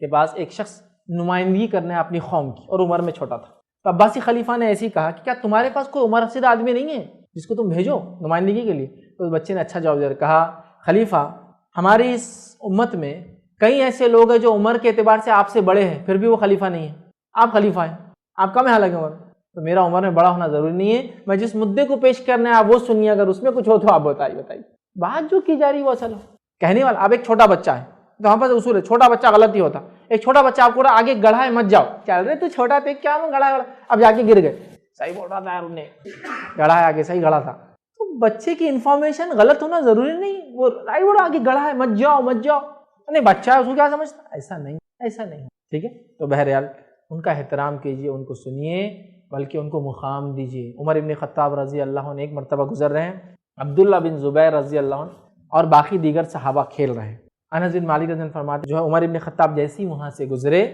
S1: کے پاس ایک شخص نمائندگی کرنے اپنی قوم کی, اور عمر میں چھوٹا تھا, تو عباسی خلیفہ نے ایسے ہی کہا کہ کیا تمہارے پاس کوئی عمر رسیدہ آدمی نہیں ہے جس کو تم بھیجو نمائندگی کے لیے. تو بچے نے اچھا جواب دیا, کہا خلیفہ ہماری اس امت میں کئی ایسے لوگ ہیں جو عمر کے اعتبار سے آپ سے بڑے ہیں, پھر بھی وہ خلیفہ نہیں ہے, آپ خلیفہ ہیں, آپ کم ہے حالانکہ عمر, تو میرا عمر میں بڑا ہونا ضروری نہیں ہے, میں جس مدعے کو پیش کرنا ہے آپ وہ سنیے, اگر اس میں کچھ ہو تو آپ بتائیے. بات جو کی جا رہی وہ اصل کہنے والا. اب ایک چھوٹا بچہ ہے تو ہم پاس اصول ہے, چھوٹا بچہ غلط ہی ہوتا, ایک چھوٹا بچہ آپ کو آگے گڑھا ہے مت جاؤ, چل رہے تو چھوٹا تھے کیا گڑھا ہے, اب جا کے گر گئے, صحیح بول رہا تھا یار, انہیں گڑھا ہے آگے, صحیح گڑھا تھا. تو بچے کی انفارمیشن غلط ہونا ضروری نہیں, وہ رائٹ بول رہا آگے گڑھا ہے مت جاؤ مت جاؤ, نہیں بچہ ہے اس کو کیا سمجھتا, ایسا نہیں, ٹھیک ہے. تو بہرحال ان کا احترام کیجیے, ان کو سنیے, بلکہ ان کو مقام دیجیے. عمر ابن خطاب رضی اللہ عنہ ایک مرتبہ گزر رہے ہیں, عبداللہ بن زبیر رضی اللہ عنہ اور باقی دیگر صحابہ کھیل رہے ہیں. انس بن مالک رضی اللہ عنہ فرماتے جو ہے عمر ابن خطاب جیسے ہی وہاں سے گزرے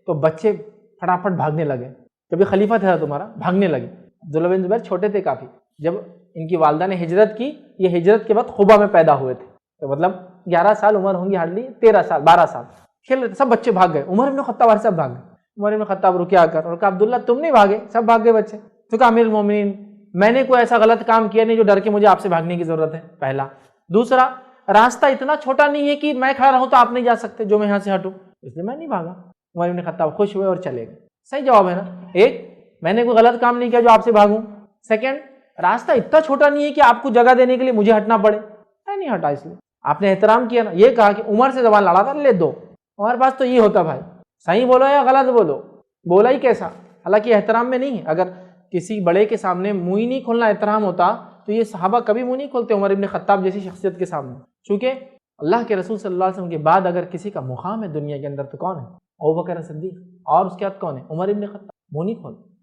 S1: تو بچے پھٹافٹ بھاگنے لگے, کبھی خلیفہ تھا تمہارا, بھاگنے لگے. عبداللہ بن زبیر چھوٹے تھے کافی, جب ان کی والدہ نے ہجرت کی, یہ ہجرت کے بعد خبا میں پیدا ہوئے تھے, تو مطلب 11 سال عمر ہوں گی, ہارڈلی 13 سال 12 سال کھیل رہے تھے, سب بچے بھاگ گئے. عمر ابن خطاب سب بھاگ گئے. عمر ابن خطاب رکیا کر اور کہا عبداللہ تم نہیں بھاگے, سب بھاگ گئے بچے. تو کہا امیر المومنین میں نے کوئی ایسا غلط کام کیا نہیں جو ڈر کے مجھے آپ سے بھاگنے کی ضرورت ہے, پہلا. دوسرا, راستہ اتنا چھوٹا نہیں ہے کہ میں کھڑا رہوں تو آپ نہیں جا سکتے جو میں یہاں سے ہٹوں, اس لیے میں نہیں بھاگا. عمر ابن خطاب خوش ہوئے اور چلے گئے. صحیح جواب ہے نا, ایک میں نے کوئی غلط کام نہیں کیا جو آپ سے بھاگوں, سیکنڈ راستہ اتنا چھوٹا نہیں ہے کہ آپ کو جگہ دینے کے لیے مجھے ہٹنا پڑے, میں نہیں ہٹا, اس لیے آپ نے احترام کیا نا. یہ کہا کہ عمر سے زبان لڑا تھا, لے دو, ہمارے پاس تو یہ ہوتا بھائی, صحیح بولو یا غلط بولو, بولا ہی کیسا, حالانکہ احترام میں نہیں ہے. اگر کسی بڑے کے سامنے منہ ہی نہیں کھولنا احترام ہوتا تو یہ صحابہ کبھی منہ نہیں کھولتے عمر ابن خطاب جیسی شخصیت کے سامنے. چونکہ اللہ کے رسول صلی اللہ علیہ وسلم کے بعد اگر کسی کا مقام ہے دنیا کے اندر تو کون ہے, ابوبکر صدیق, اور اس کے بعد کون ہے, عمر ابن خطاب. منہ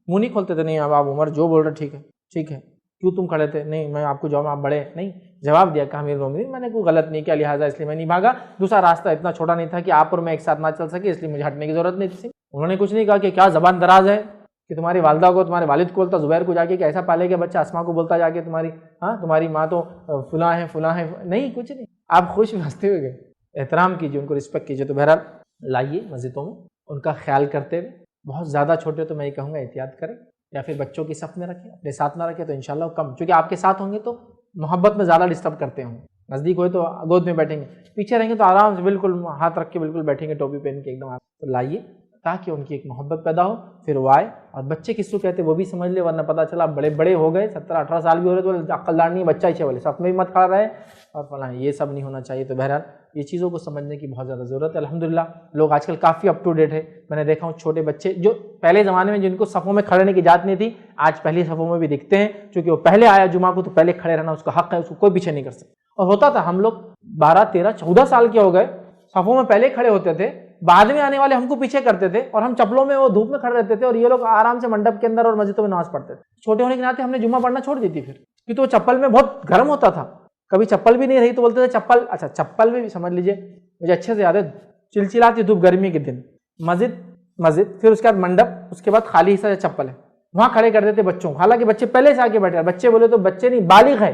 S1: نہیں کھولتے تھے, نہیں اب آپ عمر جو بول رہے ٹھیک ہے, کیوں تم کھڑے تھے, نہیں میں آپ کو جواب, آپ بڑے نہیں, جواب دیا کہ امیر المومنین میں نے کوئی غلط نہیں کیا لہٰذا اس لیے میں نہیں بھاگا. دوسرا راستہ اتنا چھوٹا نہیں تھا کہ آپ اور میں ایک ساتھ نہ چل سکے, اس لیے مجھے ہٹنے کی ضرورت نہیں تھی. انہوں نے کچھ نہیں کہا کہ کیا زبان دراز ہے کہ تمہاری والدہ کو تمہارے والد کو بولتا, زبیر کو جا کے کہ ایسا پالے گا بچہ, اسما کو بولتا جا کے تمہاری ماں تو فلاں ہے, نہیں کچھ نہیں. آپ خوش ہنستے ہوئے گئے. احترام کیجیے, ان کو رسپیکٹ کیجیے. تو بہرحال لائیے مسجدوں میں, ان کا خیال کرتے ہوئے, بہت زیادہ چھوٹے تو میں یہ کہوں گا احتیاط کریں, یا پھر بچوں کی صف میں رکھیں, اپنے ساتھ نہ رکھیں تو انشاءاللہ کم, چونکہ آپ کے ساتھ ہوں گے تو محبت میں زیادہ ڈسٹرب کرتے ہوں. نزدیک ہوئے تو گود میں بیٹھیں گے, پیچھے رہیں گے تو آرام سے بالکل ہاتھ رکھ کے بالکل بیٹھیں گے, ٹوپی پہن کے ایک دم. تو لائیے تاکہ ان کی ایک محبت پیدا ہو, پھر وہ آئے. اور بچے کس کو کہتے وہ بھی سمجھ لے, ورنہ پتہ چلا بڑے ہو گئے, 17-18 سال بھی ہو رہے تو عقلدار نہیں, بچہ ہی والے صف میں بھی مت کھڑا رہے اور فلاں, یہ سب نہیں ہونا چاہیے. تو بہرحال یہ چیزوں کو سمجھنے کی بہت زیادہ ضرورت ہے. الحمدللہ لوگ آج کل کافی اپ ٹو ڈیٹ ہے. میں نے دیکھا ہوں چھوٹے بچے جو پہلے زمانے میں جن کو صفوں میں کھڑے رہنے کی اجازت نہیں تھی, آج پہلی صفوں میں بھی دکھتے ہیں, چونکہ وہ پہلے آیا جمعہ کو تو پہلے کھڑے رہنا اس کا حق ہے, اس کو کوئی پیچھے نہیں کر سکتا. اور ہوتا تھا ہم لوگ 12-13-14 سال کے ہو گئے, صفوں میں پہلے کھڑے ہوتے تھے, بعد میں آنے والے ہم کو پیچھے کرتے تھے, اور ہم چپلوں میں وہ دھوپ میں کھڑے رہتے تھے, اور یہ لوگ آرام سے منڈپ کے اندر اور مسجدوں میں نماز پڑھتے تھے. چھوٹے ہونے کے ناطے ہم نے جمعہ پڑھنا چھوڑ دی تھی پھر, کیونکہ وہ چپل میں بہت گرم ہوتا تھا. کبھی چپل بھی نہیں رہی تو بولتے تھے چپل, اچھا چپل بھی سمجھ لیجیے, مجھے اچھے سے یاد ہے, چلچلاتی دھوپ گرمی کے دن, مسجد پھر اس کے بعد منڈپ, اس کے بعد خالی حصہ چپل ہے, وہاں کھڑے کرتے تھے بچوں. حالانکہ بچے پہلے سے آ کے بیٹھے, بچے بولے تو بچے نہیں بالغ ہے,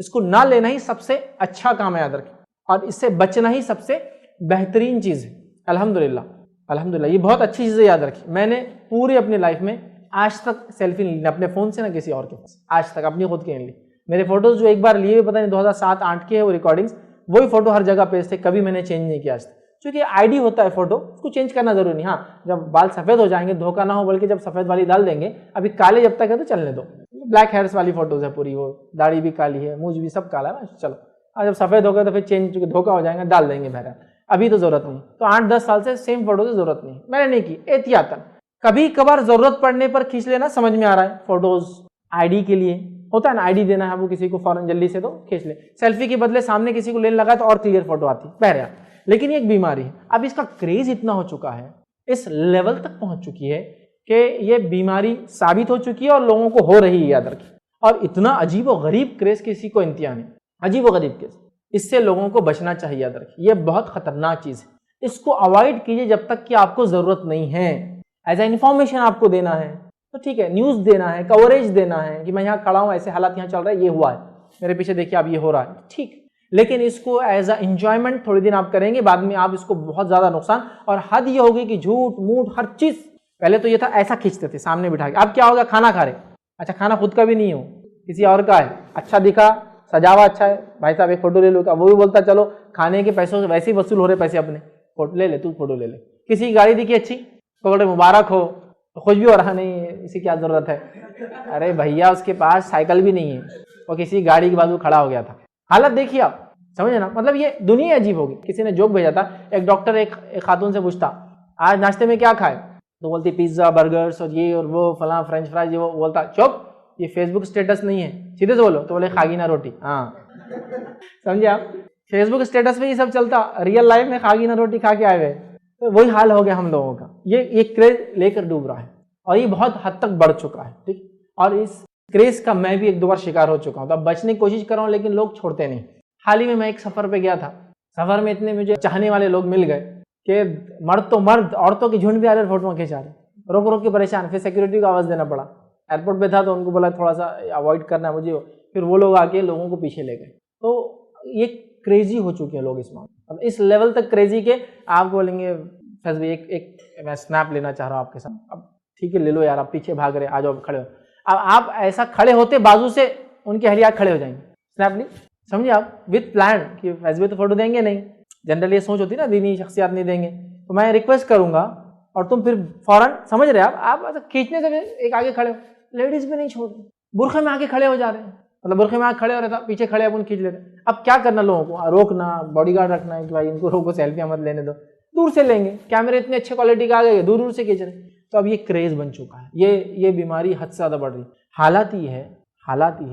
S1: اس کو نہ لینا ہی سب سے اچھا کام ہے یاد رکھیں، اور اس سے بچنا ہی سب سے بہترین چیز ہے۔ الحمدللہ الحمدللہ یہ بہت اچھی چیز ہے یاد رکھیں۔ میں نے پوری اپنی لائف میں آج تک سیلفی نہیں لی، اپنے فون سے نہ کسی اور کے پاس، آج تک اپنی خود کی نہیں لی۔ میرے فوٹوز جو ایک بار لیے ہوئے پتہ نہیں 2007-8 کے ہے وہ ریکارڈنگز، وہی فوٹو ہر جگہ پیج تھے، کبھی میں نے چینج نہیں کیا آج تک، کیونکہ آئی ڈی ہوتا ہے فوٹو، اس کو چینج کرنا ضروری نہیں۔ ہاں جب بال سفید ہو جائیں گے دھوکہ نہ ہو، بلکہ جب سفید والی ڈال دیں گے، ابھی کالے جب تک ہے تو چلنے دو، بلیک ہیئرس والی فوٹوز ہے پوری، وہ داڑھی بھی کالی ہے، مونچھ بھی سب کالا ہے، چلو جب سفید ہو گئے تو پھر چینج دھوکہ ہو جائیں گے ڈال دیں گے، بہرحال ابھی تو ضرورت نہیں۔ تو 8-10 سال سے سیم فوٹو سے ضرورت نہیں، میں نے نہیں کی، احتیاطاً کبھی کبھار ضرورت پڑنے پر کھینچ لینا، سمجھ میں آ رہا ہے، فوٹوز آئی ڈی کے لیے ہوتا ہے نا، آئی ڈی دینا ہے وہ کسی کو فوراً جلدی سے تو کھینچ لے، سیلفی کے بدلے سامنے کسی کو لینے لگا تو اور کلیئر فوٹو آتی، بہرحال لیکن یہ ایک بیماری ہے۔ اب اس کا کریز اتنا ہو چکا ہے، اس لیول تک پہنچ چکی ہے کہ یہ بیماری ثابت ہو چکی ہے اور لوگوں کو ہو رہی ہے، یاد رکھیں، اور اتنا عجیب و غریب کریز کسی کو انتہا نہیں، عجیب و غریب کریز، اس سے لوگوں کو بچنا چاہیے، یاد رکھیں یہ بہت خطرناک چیز ہے، اس کو اوائڈ کیجیے جب تک کہ آپ کو ضرورت نہیں ہے۔ ایز اے انفارمیشن آپ کو دینا ہے تو ٹھیک ہے، نیوز دینا ہے، کوریج دینا ہے کہ میں یہاں کھڑا ہوں، ایسے حالات یہاں چل رہا ہے، یہ ہوا ہے میرے پیچھے دیکھیے اب یہ ہو رہا ہے، ٹھیک، لیکن اس کو ایز اے انجوائمنٹ تھوڑی دن آپ کریں گے، بعد میں آپ اس کو بہت زیادہ نقصان، اور حد یہ ہوگی کہ جھوٹ موٹ ہر چیز، پہلے تو یہ تھا ایسا کھینچتے تھے سامنے بٹھا کے، اب کیا ہوگا کھانا کھا رہے، اچھا کھانا خود کا بھی نہیں ہو کسی اور کا ہے، اچھا دکھا سجاوا اچھا ہے، بھائی صاحب ایک فوٹو لے لو، وہ بھی بولتا چلو کھانے کے پیسوں سے ویسے ہی وصول ہو رہے پیسے اپنے، فوٹو لے لے تو فوٹو لے لے، کسی کی گاڑی دکھی اچھی تو بولے مبارک ہو، تو خوش بھی ہو رہا نہیں، اسی کیا ضرورت ہے، ارے بھیا اس کے پاس سائیکل بھی نہیں ہے، وہ کسی گاڑی کے بازو کھڑا ہو گیا تھا، حالت دیکھیے آپ، سمجھے نا، مطلب یہ دنیا عجیب ہوگی۔ کسی نے جوک بھیجا تھا، ایک ڈاکٹر ایک خاتون سے پوچھتا آج ناشتے میں کیا کھائے، تو بولتی پیزا برگرز اور یہ اور وہ فلاں فرینچ فرائز، وہ بولتا چپ یہ فیس بک اسٹیٹس نہیں ہے، سیدھے سے بولو، تو بولے خاگینہ روٹی، ہاں سمجھے آپ، فیس بک اسٹیٹس میں یہ سب چلتا، ریئل لائف میں خاگینہ روٹی کھا کے آئے ہوئے، تو وہی حال ہو گیا ہم لوگوں کا، یہ کریز لے کر ڈوب رہا ہے اور یہ بہت حد تک بڑھ چکا ہے، ٹھیک، اور اس کریز کا میں بھی ایک دو بار شکار ہو چکا ہوں، تو اب بچنے کی کوشش کر رہا ہوں لیکن لوگ چھوڑتے نہیں۔ حال ہی میں ایک سفر پہ گیا تھا، سفر میں اتنے مجھے چاہنے والے لوگ مل گئے کہ مرد تو مرد، عورتوں کی جھنڈ بھی آ رہے فوٹو کھینچا رہے، روک روک کے پریشان، پھر سیکورٹی کو آواز دینا پڑا، ایئرپورٹ پہ تھا تو ان کو بولا تھوڑا سا اوائڈ کرنا ہے مجھے، پھر وہ لوگ آ کے لوگوں کو پیچھے لے گئے۔ تو یہ کریزی ہو چکے ہیں لوگ اس معاملے، اب اس لیول تک کریزی کہ آپ بولیں گے فیض بھائی ایک میں اسنیپ لینا چاہ رہا ہوں آپ کے ساتھ، اب ٹھیک ہے لے لو یار، آپ پیچھے بھاگ رہے، آ جاؤ کھڑے ہو، اب آپ ایسا کھڑے ہوتے بازو سے ان کے اہلیہ کھڑے ہو جائیں گے، اسنیپ لی، سمجھے آپ، وتھ پلان کہ فیض بھائی تو فوٹو دیں گے نہیں، جنرلی یہ سوچ ہوتی نا دینی شخصیات نہیں دیں گے، تو میں ریکویسٹ کروں گا اور تم پھر فوراً سمجھ رہے آپ کھینچنے سے ایک آگے کھڑے ہو، لیڈیز بھی نہیں چھوڑ رہے، برقعے میں آگے کھڑے ہو جا رہے ہیں، مطلب برقعے میں آگے کھڑے ہو رہے تھا، پیچھے کھڑے اپن کھینچ لیتے، اب کیا کرنا لوگوں کو، روکنا، باڈی گارڈ رکھنا ہے کہ بھائی ان کو روکو، سیلفیاں مت لینے دو، دور سے لیں گے، کیمرے اتنے اچھے کوالٹی کے آ گئے دور دور سے کھینچ رہے، تو اب یہ کریز بن چکا ہے، یہ بیماری حد سے زیادہ بڑھ رہی ہے۔ حالات ہی ہے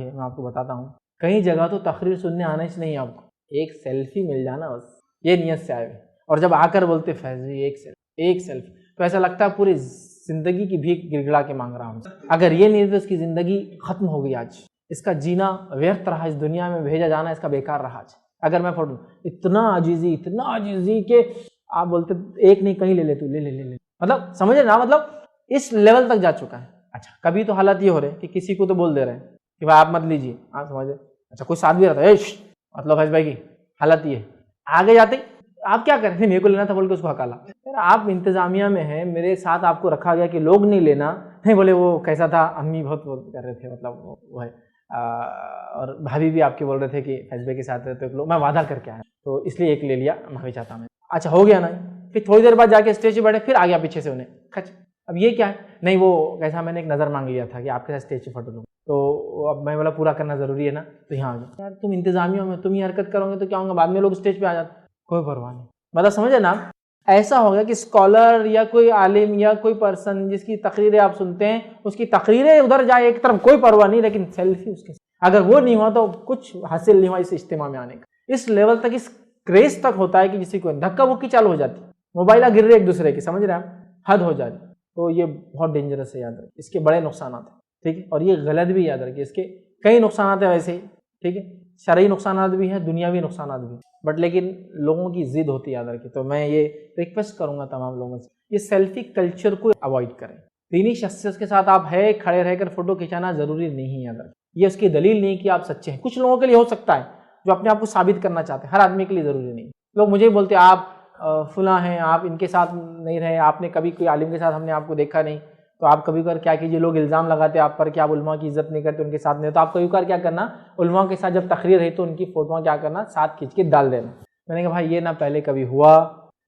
S1: میں آپ کو بتاتا ہوں، کئی جگہ تو تقریر سننے آنا ہی نہیں، آپ کو ایک سیلفی مل جانا بس، یہ نیت سے آئے ہوئے، اور جب آ کر بولتے فیض جی ایک سیلفی، تو ایسا لگتا ہے پوری زندگی کی بھیک گڑگڑا کے مانگ رہا ہوں، اگر یہ نہیں تو اس کی زندگی ختم ہو گئی، آج اس کا جینا ویرت رہا، اس دنیا میں بھیجا جانا اس کا بیکار رہا آج، اگر میں فوٹو اتنا عاجزی کہ آپ بولتے ایک نہیں کہیں لے لے، مطلب سمجھے نا، مطلب اس لیول تک جا چکا ہے۔ اچھا کبھی تو حالات یہ ہو رہے کہ کسی کو تو بول دے رہے ہیں کہ بھائی آپ مت لیجیے، آپ سمجھے، اچھا کوئی ساتھ بھی رہتا ہے، مطلب فیض بھائی کی حالت یہ آگے جاتے آپ کیا کریں، میرے کو لینا تھا بول کے اس کو ہکالا، آپ انتظامیہ میں ہیں، میرے ساتھ آپ کو رکھا گیا کہ لوگ نہیں لینا، نہیں بولے وہ کیسا تھا، امی بہت کر رہے تھے، مطلب وہ ہے، اور بھابھی بھی آپ کے بول رہے تھے کہ فیض بھائی کے ساتھ رہتے لوگ، میں وعدہ کر کے آیا تو اس لیے ایک لے لیا، معافی چاہتا ہوں میں، اچھا ہو گیا نا، پھر تھوڑی دیر بعد جا کے اسٹیج پہ بیٹھے، پھر آ گیا پیچھے سے انہیں کھچ، اب یہ کیا ہے، نہیں وہ کیسا میں نے ایک نظر مانگ لیا تھا کہ آپ کے ساتھ اسٹیج پہ فوٹو لوں، تو اب میں بولا پورا کرنا ضروری ہے نا، تو یہاں آ گیا، یار تم انتظامیہ میں تم یہ حرکت کرو گے تو کیا ہوگا، بعد میں لوگ اسٹیج پہ آ جاتے، کوئی پرواہ نہیں، مطلب سمجھے نا، ایسا ہو گیا کہ اسکالر یا کوئی عالم یا کوئی پرسن جس کی تقریریں آپ سنتے ہیں، اس کی تقریریں ادھر جائے ایک طرف کوئی پرواہ نہیں، لیکن سیلفی اس کے ساتھ، اگر وہ نہیں ہوا تو کچھ حاصل نہیں ہوا اس اجتماع میں آنے کا، اس لیول تک اس کریز تک ہوتا ہے کہ کسی کو دھکا مکی چالو ہو جاتی، موبائلہ گر رہے ایک دوسرے کی، سمجھ رہے ہیں آپ، حد ہو جاتی، تو یہ بہت ڈینجرس ہے، یاد رکھیں اس کے بڑے نقصانات ہیں، ٹھیک ہے، اور یہ غلط بھی، یاد رکھیں اس کے کئی نقصانات ہیں ویسے ہی، ٹھیک ہے، شرعی نقصانات بھی ہیں، دنیاوی نقصانات بھی ہیں، بٹ لیکن لوگوں کی ضد ہوتی ہے، یاد رکھیں، تو میں یہ ریکویسٹ کروں گا تمام لوگوں سے، یہ سیلفی کلچر کو اوائڈ کریں، دینی شخصیت کے ساتھ آپ ہے کھڑے رہ کر فوٹو کھینچانا ضروری نہیں ہے، یاد رکھیں۔ یہ اس کی دلیل نہیں کہ آپ سچے ہیں. کچھ لوگوں کے لیے ہو سکتا ہے جو اپنے آپ کو ثابت کرنا چاہتے ہیں, ہر آدمی کے لیے ضروری نہیں. لوگ مجھے بولتے آپ فلاں ہیں, آپ ان کے ساتھ نہیں رہے, آپ نے کبھی کوئی عالم کے ساتھ ہم نے آپ کو دیکھا نہیں, تو آپ کبھی کبھار کیا کیجیے, لوگ الزام لگاتے ہیں آپ پر کہ آپ علماء کی عزت نہیں کرتے, ان کے ساتھ نہیں, تو آپ کبھی کبھار کیا کرنا, علماء کے ساتھ جب تقریر رہی تو ان کی فوٹوਆਂ کیا کرنا, ساتھ کھینچ کے ڈال دینا. میں نے کہا بھائی یہ نہ پہلے کبھی ہوا,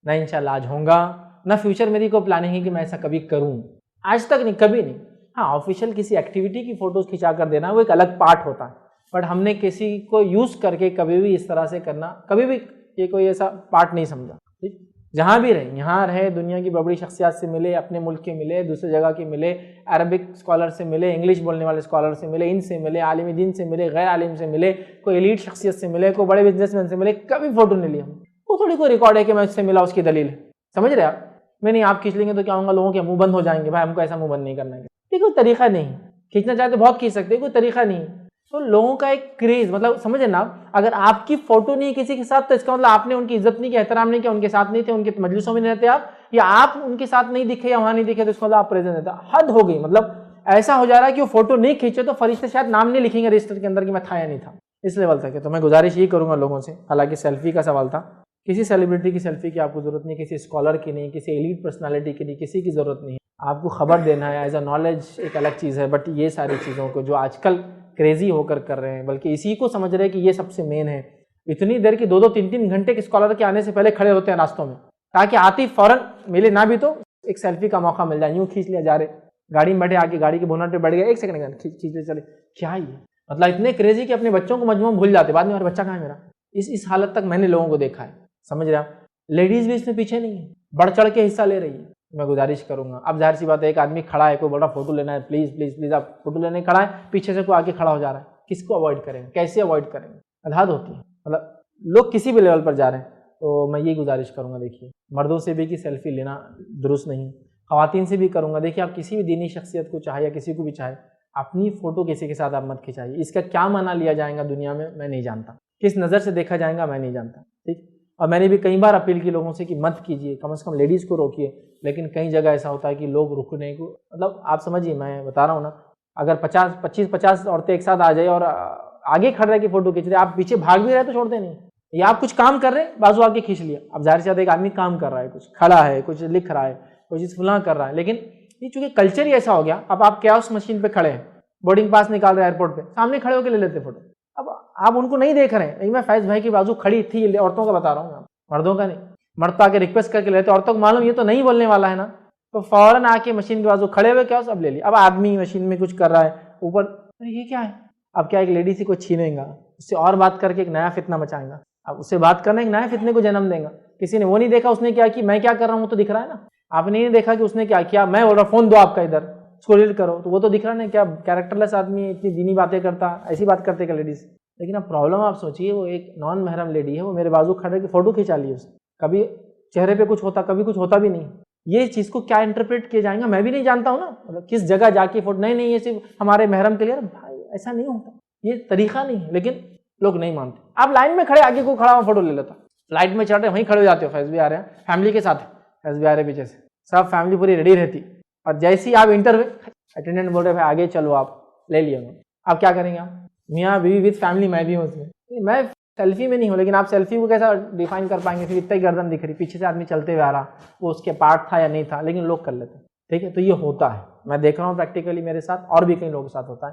S1: نہ انشاءاللہ آج ہوگا, نہ فیوچر میری کو پلاننگ ہے کہ میں ایسا کبھی کروں, آج تک نہیں, کبھی نہیں. ہاں آفیشیل کسی ایکٹیویٹی کی فوٹوز کھنچا کر دینا وہ ایک الگ پارٹ ہوتا ہے, بٹ ہم نے کسی کو یوز کر کے کبھی بھی اس طرح سے کرنا کبھی بھی یہ کوئی ایسا پارٹ نہیں سمجھا. ٹھیک, جہاں بھی رہے, یہاں رہے, دنیا کی بڑی شخصیات سے ملے, اپنے ملک کے ملے, دوسری جگہ کے ملے, عربک اسکالر سے ملے, انگلش بولنے والے اسکالر سے ملے, ان سے ملے, عالم دین سے ملے, غیر عالم سے ملے, کوئی ایلیٹ شخصیت سے ملے, کوئی بڑے بزنس مین سے ملے, کبھی فوٹو نہیں لی ہم. وہ تھوڑی کوئی ریکارڈ ہے کہ میں اس سے ملا اس کی دلیل ہے, سمجھ رہے آپ. میں نہیں, آپ کھینچ لیں گے تو کیا ہوگا, لوگوں کے منہ بند ہو جائیں گے, بھائی ہم کو ایسا منہ بند نہیں کرنا ہے. یہ کوئی طریقہ نہیں, کھینچنا چاہتے بہت کھینچ سکتے, کوئی طریقہ نہیں. تو لوگوں کا ایک کریز, مطلب سمجھے نا, اگر آپ کی فوٹو نہیں کسی کے ساتھ تو اس کا مطلب آپ نے ان کی عزت نہیں کی, احترام نہیں کیا, ان کے ساتھ نہیں تھے, ان کے مجلسوں میں نہیں رہتے آپ, یا آپ ان کے ساتھ نہیں دکھے یا وہاں نہیں دکھے, تو اس کا مطلب آپ پریزنٹ رہتے. حد ہو گئی, مطلب ایسا ہو جا رہا ہے کہ وہ فوٹو نہیں کھینچے تو فرشتے شاید نام نہیں لکھیں گے رجسٹر کے اندر کہ میں تھا یا نہیں تھا, اس لیول تک. تو میں گزارش یہ کروں گا لوگوں سے, حالانکہ سیلفی کا سوال تھا, کسی سیلیبریٹی کی سیلفی کی آپ کو ضرورت نہیں, کسی اسکالر کی نہیں, کسی ایلیٹ پرسنالٹی کی نہیں, کسی کی ضرورت نہیں. آپ کو خبر دینا ہے ایز اے نالج ایک الگ چیز ہے, بٹ یہ ساری چیزوں کو جو آج کل کریزی ہو کر رہے ہیں, بلکہ اسی کو سمجھ رہے ہیں کہ یہ سب سے مین ہے. اتنی دیر کی 2-2 3-3 گھنٹے کے اسکالر کے آنے سے پہلے کھڑے ہوتے ہیں راستوں میں, تاکہ آتی فوراً ملے نہ بھی تو ایک سیلفی کا موقع مل جائے. یوں کھینچ لیا جا رہے, گاڑی میں بیٹھے, آ کے گاڑی کے بونٹ پہ بیٹھ گئے, 1 سیکنڈ کھینچ لے چلے. کیا یہ مطلب اتنے کریزی کہ اپنے بچوں کو مجموعہ بھول جاتے, بعد میں ہمارا بچہ کہاں ہے میرا. اس حالت تک میں نے لوگوں کو دیکھا ہے, سمجھ رہے آپ. لیڈیز بھی اس میں پیچھے نہیں ہے, بڑھ چڑھ کے حصہ لے رہی ہے. میں گزارش کروں گا, اب ظاہر سی بات ہے, ایک آدمی کھڑا ہے, کوئی بڑا فوٹو لینا ہے, پلیز پلیز پلیز, آپ فوٹو لینے کھڑا ہے, پیچھے سے کوئی آ کے کھڑا ہو جا رہا ہے, کس کو اوائڈ کریں گے, کیسے اوائڈ کریں گے. الحد ہوتی ہے, مطلب لوگ کسی بھی لیول پر جا رہے ہیں. تو میں یہ گزارش کروں گا, دیکھیے مردوں سے بھی کہ سیلفی لینا درست نہیں, خواتین سے بھی کروں گا. دیکھیے آپ کسی بھی دینی شخصیت کو چاہے یا کسی کو بھی چاہے, اپنی فوٹو کسی کے ساتھ آپ مت کھنچائیے. اس کا کیا معنی لیا جائے گا دنیا میں میں نہیں جانتا, کس نظر سے دیکھا جائے گا میں نہیں جانتا. ٹھیک, اور میں نے بھی کئی بار اپیل کی لوگوں سے کہ مت کیجیے, کم از کم لیڈیز کو روکیے. لیکن کئی جگہ ایسا ہوتا ہے کہ لوگ رکنے کو, مطلب آپ سمجھیے, میں بتا رہا ہوں نا, اگر 50 عورتیں ایک ساتھ آ جائے اور آگے کھڑ رہے کہ فوٹو کھینچ رہے, آپ پیچھے بھاگ بھی رہے تو چھوڑتے نہیں, یا آپ کچھ کام کر رہے بازو آ کے کھینچ لیا. اب ظاہر سی بات ہے, ایک آدمی کام کر رہا ہے, کچھ کھڑا ہے, کچھ لکھ رہا ہے, کوئی چیز فلاں کر رہا ہے, لیکن یہ چونکہ کلچر ہی ایسا ہو گیا, اب آپ کیاس مشین پہ کھڑے ہیں, بورڈنگ پاس نکال رہے ہیں ایئرپورٹ پہ, سامنے کھڑے ہو کے لے لیتے فوٹو. اب آپ ان کو نہیں دیکھ رہے ہیں, لیکن میں فیض بھائی کی بازو کھڑی تھی, عورتوں کا بتا رہا ہوں, مردوں کا نہیں. مرد تو آ کے ریکویسٹ کر کے لیتے, عورتوں کو معلوم یہ تو نہیں بولنے والا ہے نا, تو فوراً آ کے مشین کے بازو کھڑے ہوئے, کیا اب لے لیا. اب آدمی مشین میں کچھ کر رہا ہے اوپر, یہ کیا ہے. اب کیا ایک لیڈی سے کوئی چھینیں گا, اس سے اور بات کر کے ایک نیا فتنہ مچائیں گا, اب اس سے بات کرنا ایک نیا فتنے کو جنم دیں گا. کسی نے وہ نہیں دیکھا اس نے کیا کی, میں کیا کر رہا ہوں تو دکھ رہا ہے نا. آپ نے نہیں دیکھا کہ اس نے کیا کیا, میں بول رہا فون دو آپ کا ادھر, اس کو ڈیلیٹ کرو, تو وہ تو دکھ رہا ہے کیا کیریکٹر لیس آدمی, اتنی دینی باتیں کرتا, ایسی بات کرتے کہ لیڈیز. لیکن اب پرابلم آپ سوچیے, وہ ایک نان محرم لیڈی ہے, وہ میرے بازو کھڑے کے فوٹو کھینچا لی اس, کبھی چہرے پہ کچھ ہوتا, کبھی کچھ ہوتا بھی نہیں. یہ چیز کو کیا انٹرپریٹ کیا جائے گا میں بھی نہیں جانتا ہوں نا, مطلب کس جگہ جا کے فوٹو, نہیں یہ صرف ہمارے محرم کے لیے. بھائی ایسا نہیں ہوتا, یہ طریقہ نہیں ہے, لیکن لوگ نہیں مانتے. آپ لائن میں کھڑے, آگے کو کھڑا ہوا فوٹو لے لیتا, فلائٹ میں چڑھ رہے وہیں کھڑے ہو جاتے ہو, فیض بھی آ رہے ہیں فیملی کے ساتھ, فیض بھی آ رہے پیچھے سے, سب فیملی پوری ریڈی رہتی, اور جیسے ہی آپ انٹرویو, اٹینڈنٹ بول رہے بھائی آگے چلو, آپ لے لیا. آپ کیا کریں گے, آپ میاں بیوی وتھ فیملی, میں بھی ہوں اس میں سیلفی میں نہیں ہوں, لیکن آپ سیلفی کو کیسا ڈیفائن کر پائیں گے. پھر اتنا ہی گردن دکھ رہی, پیچھے سے آدمی چلتے ہوئے آ رہا, وہ اس کے پارٹ تھا یا نہیں تھا, لیکن لوگ کر لیتے. ٹھیک ہے, تو یہ ہوتا ہے, میں دیکھ رہا ہوں پریکٹیکلی میرے ساتھ, اور بھی کئی لوگوں کے ساتھ ہوتا ہے.